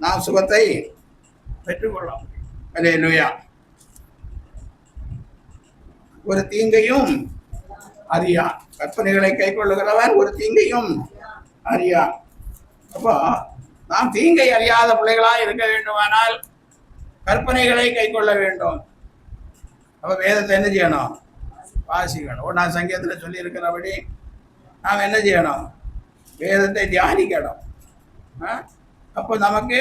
Speaker 1: நாம் சுகத்தை பெற்றுக்கொள்ளலாம். அல்லேலூயா. ஒரு தீங்கையும் அறியான். கற்பனைகளை கை கொள்ளுகிறவன் ஒரு தீங்கையும் அறியான். அப்போ நாம் தீங்கை அறியாத பிள்ளைகளா இருக்க வேண்டுமானால் கற்பனைகளை கை கொள்ள வேண்டும். அப்ப வேதத்தை என்ன செய்யணும்? வாசிக்கணும். 1ஆம் சங்கீதத்தில் சொல்லி இருக்கிறபடி நாம் என்ன செய்யணும்? வேதத்தை தியானிக்கணும். அப்போ நமக்கு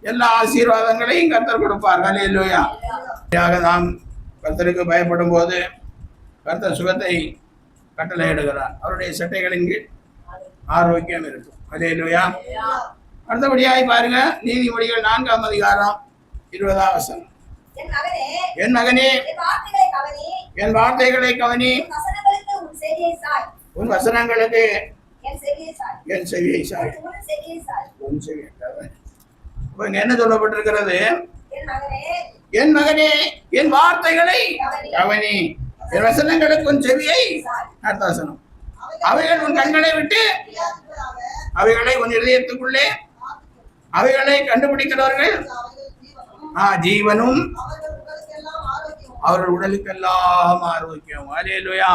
Speaker 1: எல்லா ஆசீர்வாதங்களையும் கர்த்தர் கொடுப்பார். அல்லேலூயா. நாம் கர்த்தருக்கு பயப்படும் போது கர்த்தர் சுகத்தை கட்டளையிடுகிறார். அவருடைய சட்டைகளின் கீழ் ஆரோக்கியம் இருக்கும். அல்லேலூயா. அடுத்தபடியாய் பாருங்க, நீதிமொழிகள் 4ஆம் அதிகாரம் 20ஆம் வசனம். என் மகனே என் வார்த்தைகளை கவனி, உன் வசனங்களுக்கு என் செவியை சாய். உன் செவியை என்ன சொல்லப்பட்டிருக்கிறது? என் மகனே என் வார்த்தைகளை கவனி, என் வசனங்களுக்கு உன் செவியை. அடுத்த வசனம். அவைகள் உன் கண்களை விட்டு, அவைகளை உன் இதயத்துக்குள்ளே, அவைகளை கண்டுபிடிக்கிறவர்கள் ஜீவனும் அவர்கள் உடலுக்கெல்லாம் ஆரோக்கியம். அல்லேலூயா.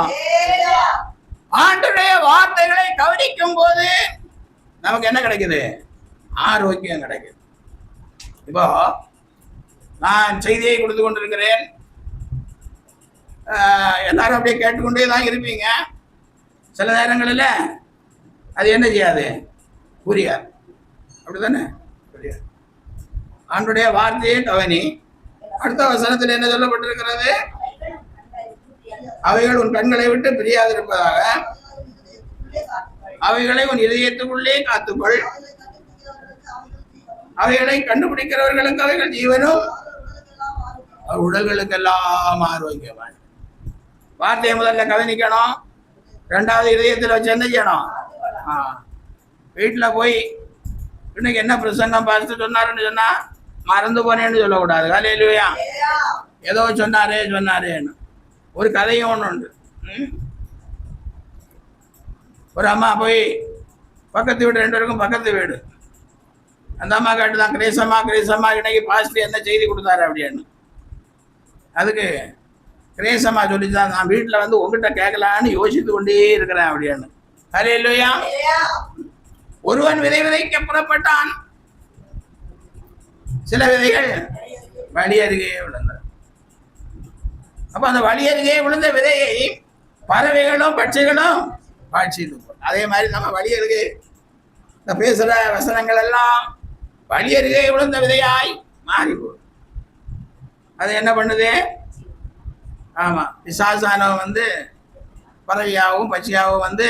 Speaker 1: ஆண்டவருடைய வார்த்தைகளை கவனிக்கும் போது நமக்கு என்ன கிடைக்குது? ஆரோக்கியம் கிடைக்குது. இப்போ நான் செய்தியை கொடுத்து கொண்டிருக்கிறேன். எல்லாரும் அப்படியே கேட்டுக்கொண்டே தான் இருப்பீங்க. சில நேரங்களில் அது என்ன செய்யாது, புரியாது. அப்படித்தானே? புரியாது. ஆண்டுடைய வார்த்தையை கவனி. அடுத்த வசனத்தில் என்ன சொல்லப்பட்டிருக்கிறது? அவைகள் உன் கண்களை விட்டு பிரியாதிருப்பதாக அவைகளை உன் இதயத்துக்குள்ளே காத்துக்கொள். அவைகளை கண்டுபிடிக்கிறவர்களுக்கு அவைகள் ஜீவனும் உடல்களுக்கெல்லாம் ஆரோக்கியமான. வார்த்தையை முதல்ல கவனிக்கணும். ரெண்டாவது இதயத்தில் வச்சு என்ன செய்யணும்? வீட்டில் போய் இன்னைக்கு என்ன பிரசங்கம் பார்த்து சொன்னாருன்னு சொன்னா மறந்து போனேன்னு சொல்லக்கூடாது. ஹல்லேலூயா. ஏதோ சொன்னாரேன்னு ஒரு கதையும் ஒன்று உண்டு. ஒரு அம்மா போய் பக்கத்து வீடு, 2 பேருக்கும் பக்கத்து வீடு. அந்த அம்மா கேட்டுதான், கிரேசம்மா இன்னைக்கு பாஸ்டர் என்ன செய்தி கொடுத்தாரு அப்படின்னு. அதுக்கு கிரேசம்மா சொல்லிதான், நான் வீட்டில் வந்து உங்ககிட்ட கேட்கலான்னு யோசித்து கொண்டே இருக்கிறேன் அப்படின்னு. ஹல்லேலூயா. ஒருவன் விதை விதைக்க புறப்பட்டான். சில விதைகள் வழி அருகே விழுந்தன. அப்ப அந்த வழி அருகே விழுந்த விதையை பறவைகளும் பட்சிகளும் பாய்ச்சிட்டு போகும். அதே மாதிரி நம்ம வழி அருகே இந்த பேசுற வசனங்கள் எல்லாம் வழி அருகே விழுந்த விதையாய் மாறி போகும். அது என்ன பண்ணுது? ஆமா, பிசாசானவன் வந்து பறவையாகவும் பட்சியாகவும் வந்து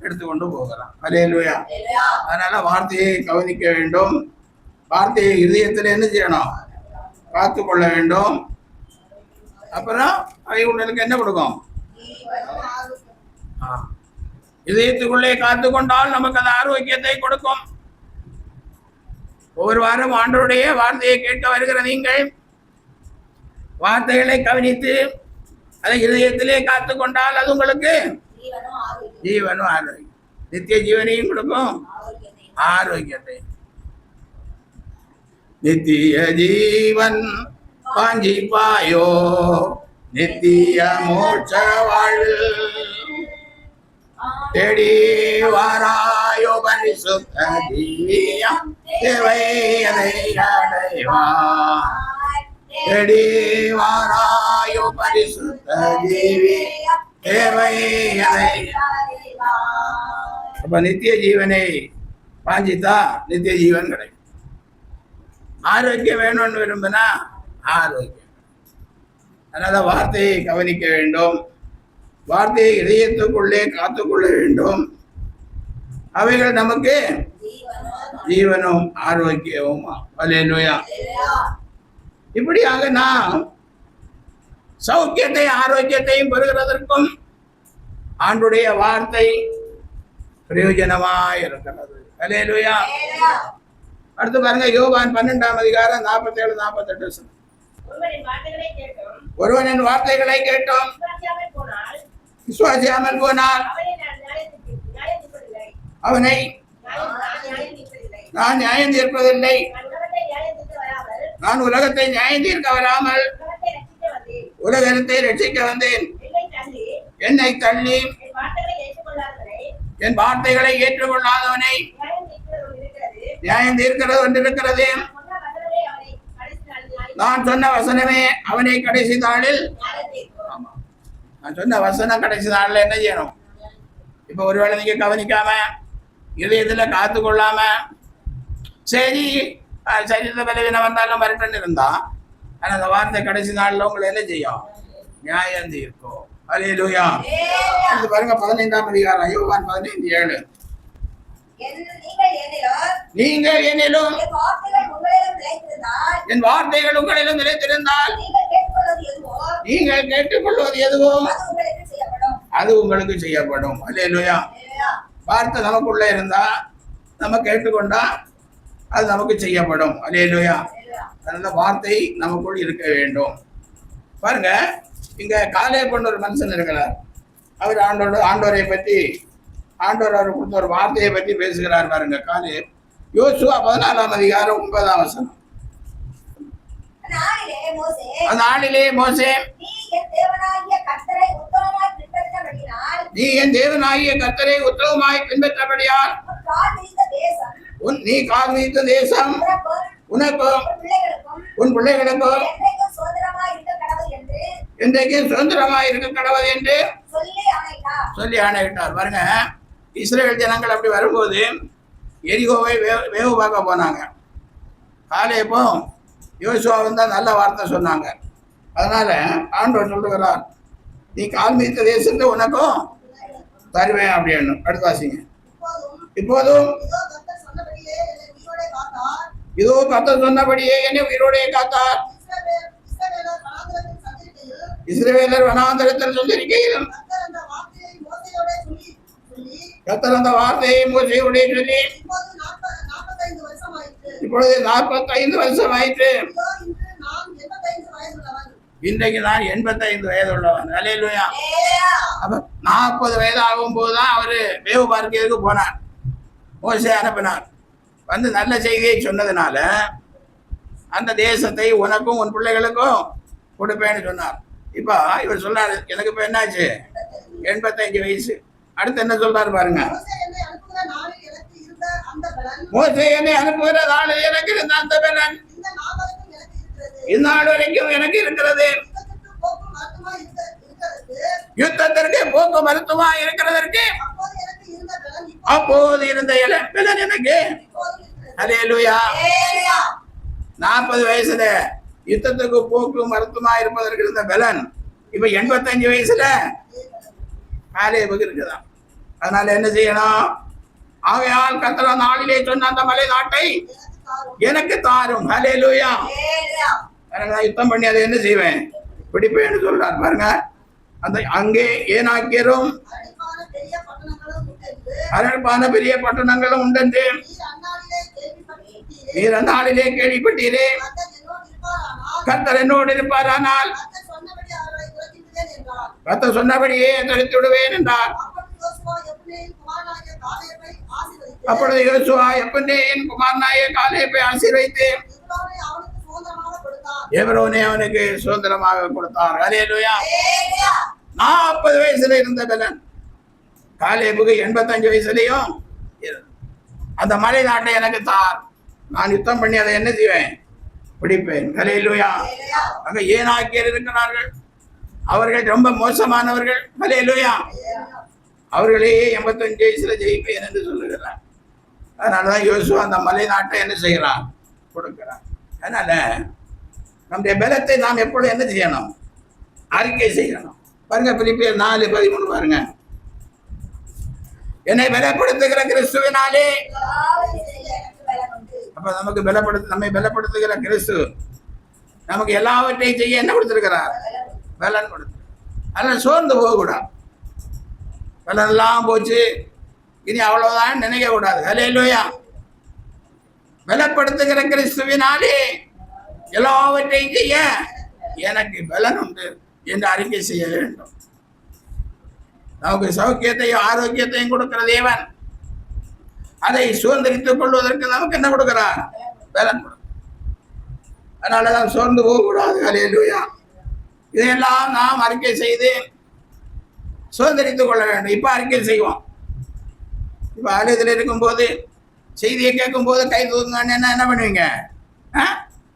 Speaker 1: எடுத்துக்கொண்டு போகலாம். ஹல்லேலூயா. அதனால வார்த்தையை கவனிக்க வேண்டும். வார்த்தையை இதயத்தில் என்ன செய்யணும்? காத்து கொள்ள வேண்டும். அப்புறம் அவை உடலுக்கு என்ன கொடுக்கும்? இதயத்துக்குள்ளே காத்து கொண்டால் நமக்கு அந்த ஆரோக்கியத்தை கொடுக்கும். ஒவ்வொரு வாரம் ஆண்டவருடைய வார்த்தையை கேட்க வருகிற நீங்கள் வார்த்தைகளை கவனித்து அதை இதயத்திலே காத்து கொண்டால் அது உங்களுக்கு ஜீவனும் ஆரோக்கியம், நித்திய ஜீவனையும் கொடுக்கும், ஆரோக்கியத்தை. நித்திய ஜீவன் வாஞ்சிப்பாயோ, நித்திய மோட்ச வாழ்வில் தேடி வாராயோ, பரிசுத்த திவ்யம் தேவை அதை அடைவார். தேடி வாராயோ, பரிசுத்த திவ்யம் தேவை அதை. அப்ப நித்திய ஜீவனை வாஞ்சித்தா நித்திய ஜீவன் கிடைக்கும். ஆரோக்கியம் வேணும்னு விரும்பினா ஆரோக்கியம். அதனால வார்த்தையை கவனிக்க வேண்டும். வார்த்தையை இதயத்துக்குள்ளே காத்துக்கொள்ள வேண்டும். அவைகள் நமக்கு ஜீவனும் ஆரோக்கியமும். ஹல்லேலூயா. இப்படியாக நாம் சௌக்கியத்தை ஆரோக்கியத்தையும் பெறுகிறதற்கும் ஆண்டுடைய வார்த்தை பிரயோஜனமாய் இருக்கிறது. ஹல்லேலூயா. அடுத்து பாருங்க, யோவான் 12ஆம் அதிகாரம் 47-48. ஒருவனின் வார்த்தைகளை கேட்டோம் விசுவாசியாமல் போனால் அவனை நான் நியாயம் தீர்ப்பதில்லை. நான் உலகத்தை நியாயம் தீர்க்க வராமல் உலகத்தை ரட்சிக்க வந்தேன். என்னை தள்ளி என் வார்த்தைகளை ஏற்றுக்கொள்ளாதவனை நியாயம் தீர்க்கிறது ஒன்றிருக்கிறது. நான் சொன்ன வசனமே அவனை கடைசி நாளில், நான் சொன்ன வசனம் கடைசி நாளில் என்ன செய்யணும்? இப்ப ஒருவேளை நீங்க கவனிக்காம இதயத்துல காத்து கொள்ளாம சரி சரீரத்தை பலவீனம் வந்தாலும் வரட்டுன்னு இருந்தா, ஆனா அந்த வார்த்தை கடைசி நாள்ல உங்களை என்ன செய்யும்? நியாயம் தீர்க்கும். ஹல்லேலூயா. பாருங்க 15ஆம் அதிகாரம் யோவான் 15:7. நீங்கள் என்னிலும் என் வார்த்தைகள் உங்களிலும் நிலைத்திருந்தால் நீங்கள் கேட்டுக்கொள்வது எதுவோ அது உங்களுக்கு செய்யப்படும். ஹல்லேலூயா. வார்த்தை நமக்குள்ள இருந்தா நம்ம கேட்டுக்கொண்டா அது நமக்கு செய்யப்படும். ஹல்லேலூயா. அதனால வார்த்தை நமக்குள் இருக்க வேண்டும். பாருங்க, இங்க காலேப் ஒரு மனுஷன் இருக்கிறார். அவர் ஆண்டவரை பற்றி ஆண்டவர் அவர் கொடுத்த ஒரு வார்த்தையை பற்றி பேசுகிறார். பாருங்க, காலேப். யோசுவா 14ஆம் அதிகாரம் 9ஆம் வசனம். அந்த நாளிலே மோசே நீ என் தேவனாகிய கர்த்தரை உத்தரவுமாய் பின்பற்றபடியால் நீ கால் நீத்த தேசம் உனக்கும் உன் பிள்ளைகளுக்கும் என்றைக்கும் சுதந்திரமாய் இருக்க கடவுள் என்று சொல்லி ஆணையிட்டார். பாருங்க, இஸ்ரேல் ஜனங்கள் அப்படி வரும்போது எரிகோவை வேவு பார்க்க போனாங்க. காலேபோ யோசுவாவும் தான் நல்ல வார்த்தை சொன்னாங்க. அதனால ஆண்டவர் சொல்லுகிறார், நீ கால் மீத்த தேசத்தை உனக்கும் தருவேன் அப்படின்னு. அடுத்து வாசிங்க. இப்போதும் இதோ கர்த்தர் சொன்னபடியே என்னை உயிரோடே காத்தார். இஸ்ரவேலர் வனாந்தரத்தில் சஞ்சரிக்கையில் கர்த்தர் அந்த வார்த்தையை மோசேயோடே சொல்லி இப்பொழுது 45 வருஷம் ஆயிற்று. இன்றைக்கு நான் 85 வயது உள்ளவன். அல்லேலூயா. அப்ப 40 வயது ஆகும் போதுதான் அவரு வேவு பார்க்கிறதுக்கு போனார். மோசே அனுப்பினார். வந்து நல்ல செய்தியை சொன்னதுனால அந்த தேசத்தை உனக்கும் உன் பிள்ளைகளுக்கும் கொடுப்பேன்னு சொன்னார். இப்போ இவர் சொல்றாரு, எனக்கு இப்போ என்னாச்சு, 85 வயசு. அடுத்து என்ன சொல்றாரு பாருங்க. மோசே என்னை அனுப்புகிற நாளில் எனக்கு இருந்த அந்த பலன் இந்நாள் வரைக்கும் எனக்கு இருக்கிறது. யுத்தத்திற்கு போக்கு மருத்துவமா இருக்கிறதற்கு அப்போது இருந்த பலன் எனக்கு. அல்லேலூயா. 40 வயசுல யுத்தத்துக்கு போக்கு மருத்துவமா இருப்பதற்கு இருந்த பலன் இப்ப 85 வயசுல காலேபுக்கு இருக்குதான். அதனால என்ன செய்யணும்? ஆகையால் கர்த்தர் நாளிலே சொன்ன அந்த மலை நாட்டை எனக்கு தாரும். அல்லேலூயா. நான் யுத்தம் பண்ணி அதை என்ன செய்வேன், பிடிப்பேன்னு சொல்றார். பாருங்க, அந்த அங்கே ஏனாக்கியரும் அரண்பான பெரிய பட்டணங்களும் உண்டென்று நீர் அந்நாளிலே கேள்விப்பட்டீரே. கர்த்தர் என்னோடு இருப்பார், ஆனால் கர்த்தர் சொன்னபடியே தொலைத்து விடுவேன் என்றார். அப்பொழுது யோசுவா எப்புன்னேயின் குமாரனாகிய காலேபை ஆசீர்வதித்து எபிரோனை அவனுக்கு சுதந்திரமாக கொடுத்தார். அல்லேலூயா. 40 வயசுல இருந்த பலன் காலேபுக்கு 85 வயசுலயும் அந்த மலை நாட்டை எனக்கு தார், நான் யுத்தம் பண்ணி அதை என்ன செய்வேன், பிடிப்பேன். அல்லேலூயா. அங்க ஏனாக்கியர் இருக்கிறார்கள், அவர்கள் ரொம்ப மோசமானவர்கள். அல்லேலூயா. அவர்களே 85 வயசுல ஜெயிப்பேன் என்று சொல்லுகிறார். அதனாலதான் யோசுவா அந்த மலை நாட்டை என்ன செய்கிறான், கொடுக்கிறான். அதனால நம்முடைய பலத்தை நாம் எப்பொழுது என்ன செய்யணும், அறிக்கை செய்யணும். பாருங்க, பிலிப்பியர் 4:13 பாருங்க. என்னை பலப்படுத்துகிற கிறிஸ்துவினாலே. அப்ப நமக்கு நம்மை பலப்படுத்துகிற கிறிஸ்து நமக்கு எல்லாவற்றையும் செய்ய என்ன கொடுத்திருக்கிறார், பலன் கொடுத்து. அதனால சோர்ந்து போகக்கூடாது. பலன் எல்லாம் போச்சு இனி அவ்வளவுதான் நினைக்க கூடாது. அல்லேலூயா. பலப்படுத்துகிற கிறிஸ்துவினாலே எல்லாவற்றையும் செய்ய எனக்கு பலன் உண்டு என்று அறிக்கை செய்ய வேண்டும். நமக்கு சௌக்கியத்தையும் ஆரோக்கியத்தையும் கொடுக்கிற தேவன் அதை சுதந்திரித்துக் கொள்வதற்கு நமக்கு என்ன கொடுக்கிறார், பலன் கொடுக்கிறார். அதனாலதான் சோர்ந்து போகக்கூடாது. அல்லேலூயா. இதையெல்லாம் நாம் அறிக்கை செய்து சுதந்திரித்துக் கொள்ள வேண்டும். இப்ப அறிக்கை செய்வோம். இப்ப ஆலயத்தில் இருக்கும்போது செய்தியை கேட்கும் போது கை தூக்குங்கன்னு என்ன பண்ணுவீங்க,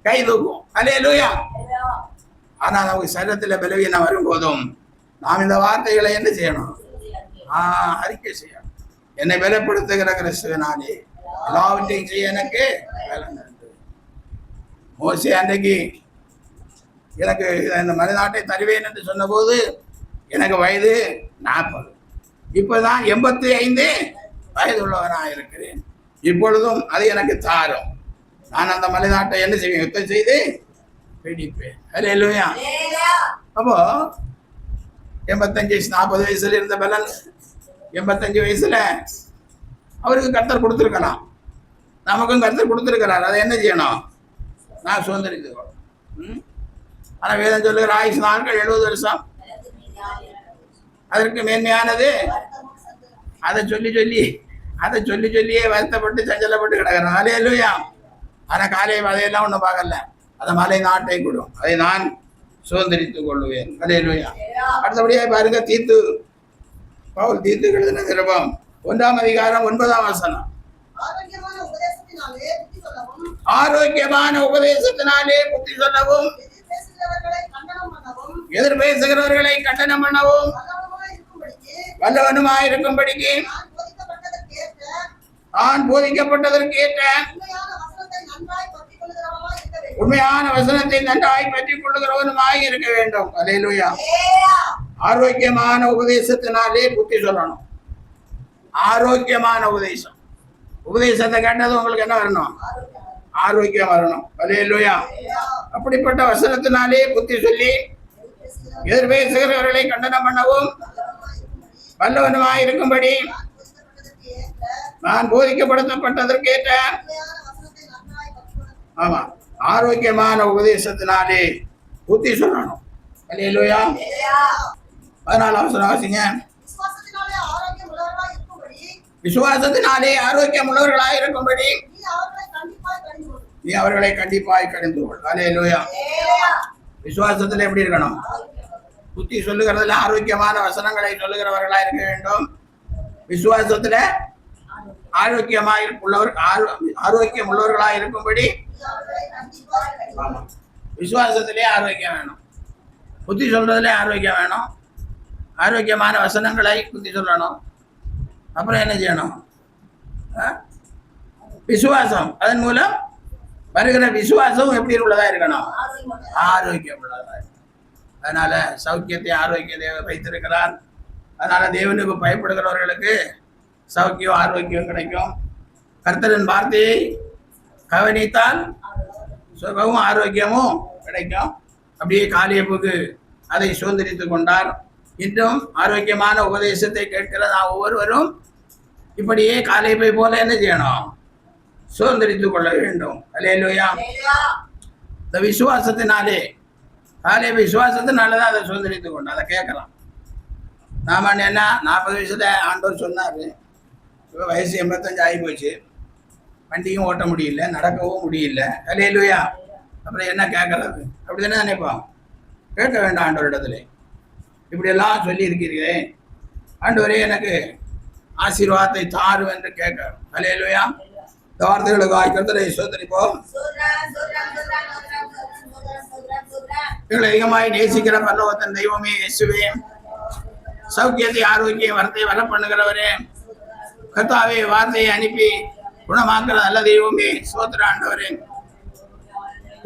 Speaker 1: கை தூக்கும். அல்லேலூயா. ஆனா நமக்கு சரீரத்தில் பலவீனம் வரும்போதும் நாம் இந்த வார்த்தைகளை என்ன செய்யணும், அறிக்கை செய்யணும். என்னை பலப்படுத்துகிற கிறிஸ்துவினாலே எல்லாவற்றையும் செய்ய எனக்கு பலன் உண்டு. மோசே அன்றைக்கு எனக்கு இந்த மலைநாட்டை தருவேன் என்று சொன்ன போது எனக்கு வயது 40. இப்பதான் 85 வயது உள்ளவனாக இருக்கிறேன். இப்பொழுதும் அது எனக்கு தாரும். நான் அந்த மலைநாட்டை என்ன செய்வேன், யுத்தம் செய்து பிடிப்பேன். அல்லேலூயா. அப்போ 85 40 வயசுல இருந்த பலன் 85 வயசுல அவருக்கு கர்த்தர் கொடுத்துருக்கலாம், நமக்கும் கர்த்தர் கொடுத்துருக்கிறார். அதை என்ன செய்யணும், நான் சுதந்திரித்துக்கணும். ஆனா வேதம் சொல்லுகிற ஆயுஷ் நாட்கள் 70 வருஷம், அதற்கு மேன்மையானது. அதை சொல்லியே வருத்தப்பட்டு சஞ்சலப்பட்டு கிடக்கிறான். அல்லேலூயா. ஆனா காலை அதையெல்லாம் ஒன்றும் பார்க்கல, அந்த மலை நாட்டை கொடும், அதை நான் சுதந்திரித்துக் கொள்ளுவேன். அல்லேலூயா. அடுத்தபடியாக பாருங்க, தீத்து பவுல் தீத்துக்கு எழுதின நிருபம் 1ஆம் அதிகாரம் 9ஆம் வசனம். ஆரோக்கியமான உபதேசத்தினாலே புத்தி சொல்லவும் எதிர் பேசுகிறவர்களை கண்டனம் பண்ணவும் வல்லவனுமாய் இருக்கும்படிக்கு நான் போதிக்கப்பட்டதற்கு ஏற்ற உண்மையான வசனத்தை நன்றாய் பற்றிக் கொள்ளுகிறவனுமாய் இருக்க வேண்டும். அல்லேலூயா. ஆரோக்கியமான உபதேசத்தினாலே புத்தி சொல்லணும். ஆரோக்கியமான உபதேசம். உபதேசத்தை கேட்டது உங்களுக்கு என்ன வரணும்? ஆரோக்கியம் வரணும். அல்லேலூயா. அப்படிப்பட்ட வசனத்தினாலே புத்தி சொல்லி எதிர் பேசுகிறவர்களை கண்டனம் பண்ணவும் வல்லவனுமாய் இருக்கும்படி நான் போதிக்கப்படுத்தப்பட்டதற்கேற்ற ஆமா ஆரோக்கியமான உபதேசத்தினாலே புத்தி சொல்லணும். அல்லேலூயா. 14ஆம் வசனம் வாசிங்க. விசுவாசத்தினாலே ஆரோக்கியம் உள்ளவர்களாய் இருக்கும்படி நீ அவர்களை கண்டிப்பாய் கடிந்து கொள். அல்லேலூயா. விசுவாசத்துல எப்படி இருக்கணும்? புத்தி சொல்லுகிறதுல ஆரோக்கியமான வசனங்களை சொல்லுகிறவர்களா இருக்க வேண்டும். விசுவாசத்துல ஆரோக்கியமாய் உள்ளவர் ஆரோக்கியம் உள்ளவர்களா இருக்கும்படி விசுவாசத்திலே ஆரோக்கியம் வேணும். புத்தி சொல்றதுல ஆரோக்கியம் வேணும். ஆரோக்கியமான வசனங்களை புத்தி சொல்லணும். அப்புறம் என்ன செய்யணும்? விசுவாசம். அதன் மூலம் வருகிற விசுவாசம் எப்படி உள்ளதா இருக்கணும்? ஆரோக்கியம் உள்ளதா. அதனால சௌக்கியத்தை ஆரோக்கியத்தை வைத்திருக்கிறார். அதனால தேவனுக்கு பயப்படுகிறவர்களுக்கு சௌக்கியம் ஆரோக்கியம் கிடைக்கும். கர்த்தரின் வார்த்தையை கவனித்தால் சுகமும் ஆரோக்கியமும் கிடைக்கும். அப்படியே காலியப்புக்கு அதை சுதந்திரித்து கொண்டார். இன்றும் ஆரோக்கியமான உபதேசத்தை கேட்கிற நாம் ஒவ்வொருவரும் இப்படியே காலியப்பை போல என்ன செய்யணும்? சுதந்திரித்து கொள்ள வேண்டும். அல்லேலூயா. இந்த விசுவாசத்தினாலே காலிய விசுவாசத்தினாலதான் அதை சுதந்திரித்து கொண்டு அதை கேட்கலாம். நாம என்ன 40 வயசுல ஆண்டவர் சொன்னாரு, வயசு 85 ஆகி போச்சு, வண்டியும் ஓட்ட முடியல, நடக்கவும் முடியல. அல்லேலூயா. அப்புறம் என்ன கேட்கறது? அப்படித்தானே நினைப்போம். கேட்க வேண்டாம் ஆண்டவரிடத்துல. இப்படியெல்லாம் சொல்லி இருக்கிறீர்களே, ஆண்டவரே எனக்கு ஆசீர்வாதத்தை தாரும் என்று கேட்க. அல்லேலூயா. இந்த வார்த்தைகளுக்காக கர்த்தரை ஸ்தோத்திரிப்போம். எங்களை அதிகமாய் நேசிக்கிற பரலோகத்தின் தெய்வமே இயேசுவே, சௌக்கியத்தை ஆரோக்கியம் வரத்தை வர பண்ணுகிறவரே, கர்த்தாவே வார்த்தையை அனுப்பி குணமாக்குற நல்ல தெய்வமே ஸ்தோத்திரம். ஆண்டவரே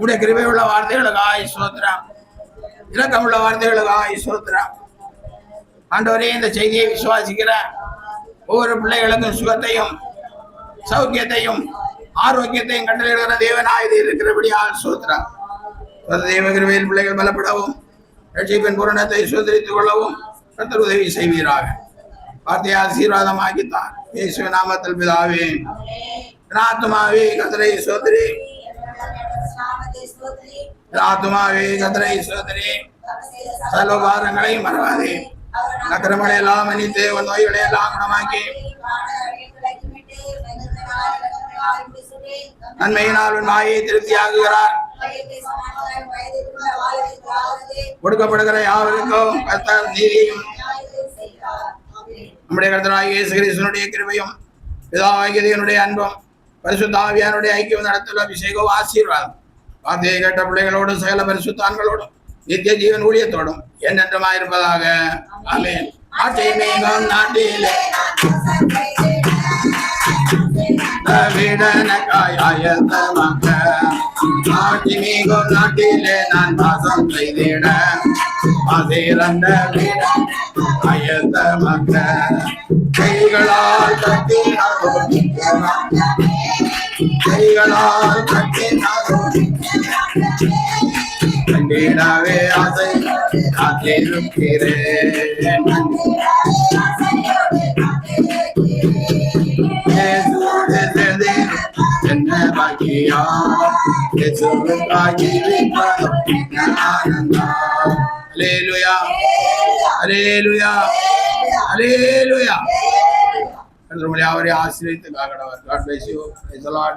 Speaker 1: உடைய கிருபை உள்ள வார்த்தைகளுக்காய் ஸ்தோத்திரம். இரக்கமுள்ள வார்த்தைகளுக்காய் ஸ்தோத்திரம். ஆண்டவரே இந்த செய்தியை விசுவாசிக்கிற ஒவ்வொரு பிள்ளைகளுக்கும் சுகத்தையும் சௌக்கியத்தையும் ஆரோக்கியத்தையும் கண்டறிகிற தேவனாய் இருக்கிறபடியால் ஸ்தோத்திரம். தெய்வ கிருபையில் பிள்ளைகள் பலப்படவும் ரட்சிப்பின் பூரணத்தை சுதந்திரித்துக் கொள்ளவும் கர்த்தர் உதவி செய்வீராக. வார்த்தையை ஆசீர்வாதமாக்கித்தான் இயேசுவின் நாமத்தில் பிதாவே. ஆத்துமாவே கர்த்தரை ஸ்தோத்திரி. ஆத்துமாவே கர்த்தரை ஸ்தோத்திரி. சகல உபகாரங்களை மறவாதே. அக்கிரமங்களை எல்லாம் மன்னித்து உன் நோய்களை எல்லாம் குணமாக்கி நன்மையினால் உன் வாயை திருப்தியாகுகிறார். கொடுக்கப்படுகிற யாவருக்கும் கர்த்தர் நீதியும் நம்முடைய கர்த்தராகிய இயேசு கிறிஸ்துவினுடைய கிருபையும் பிதாவாகிய தேவனுடைய அன்பும் பரிசுத்த ஆவியானுடைய ஐக்கியம் நடத்துள்ள அபிஷேகம் ஆசீர்வாதம் வார்த்தையை கேட்ட பிள்ளைகளோடும் சகல பரிசுத்தான்களோடும் நித்திய ஜீவன் ஊழியத்தோடும் என்றென்றுமாயிருப்பதாக. ஆமென். ஆட்சிமேகம் நாட்டிலே ஆட்சிமேகம் நாட்டிலே நான் வாசம் செய்திட ஆசீர்ந்த அயத்தமக்க கைகளால் கட்டி கைகளால் கட்டி கண்டிடவே ஆசை காத்திருக்கிறேன். என்ன பாக்கியா அல்லேலூயா அல்லேலூயா அல்லேலூயா. அவரை ஆசீர்வதித்து காக்கடவர். God bless you. Praise the Lord.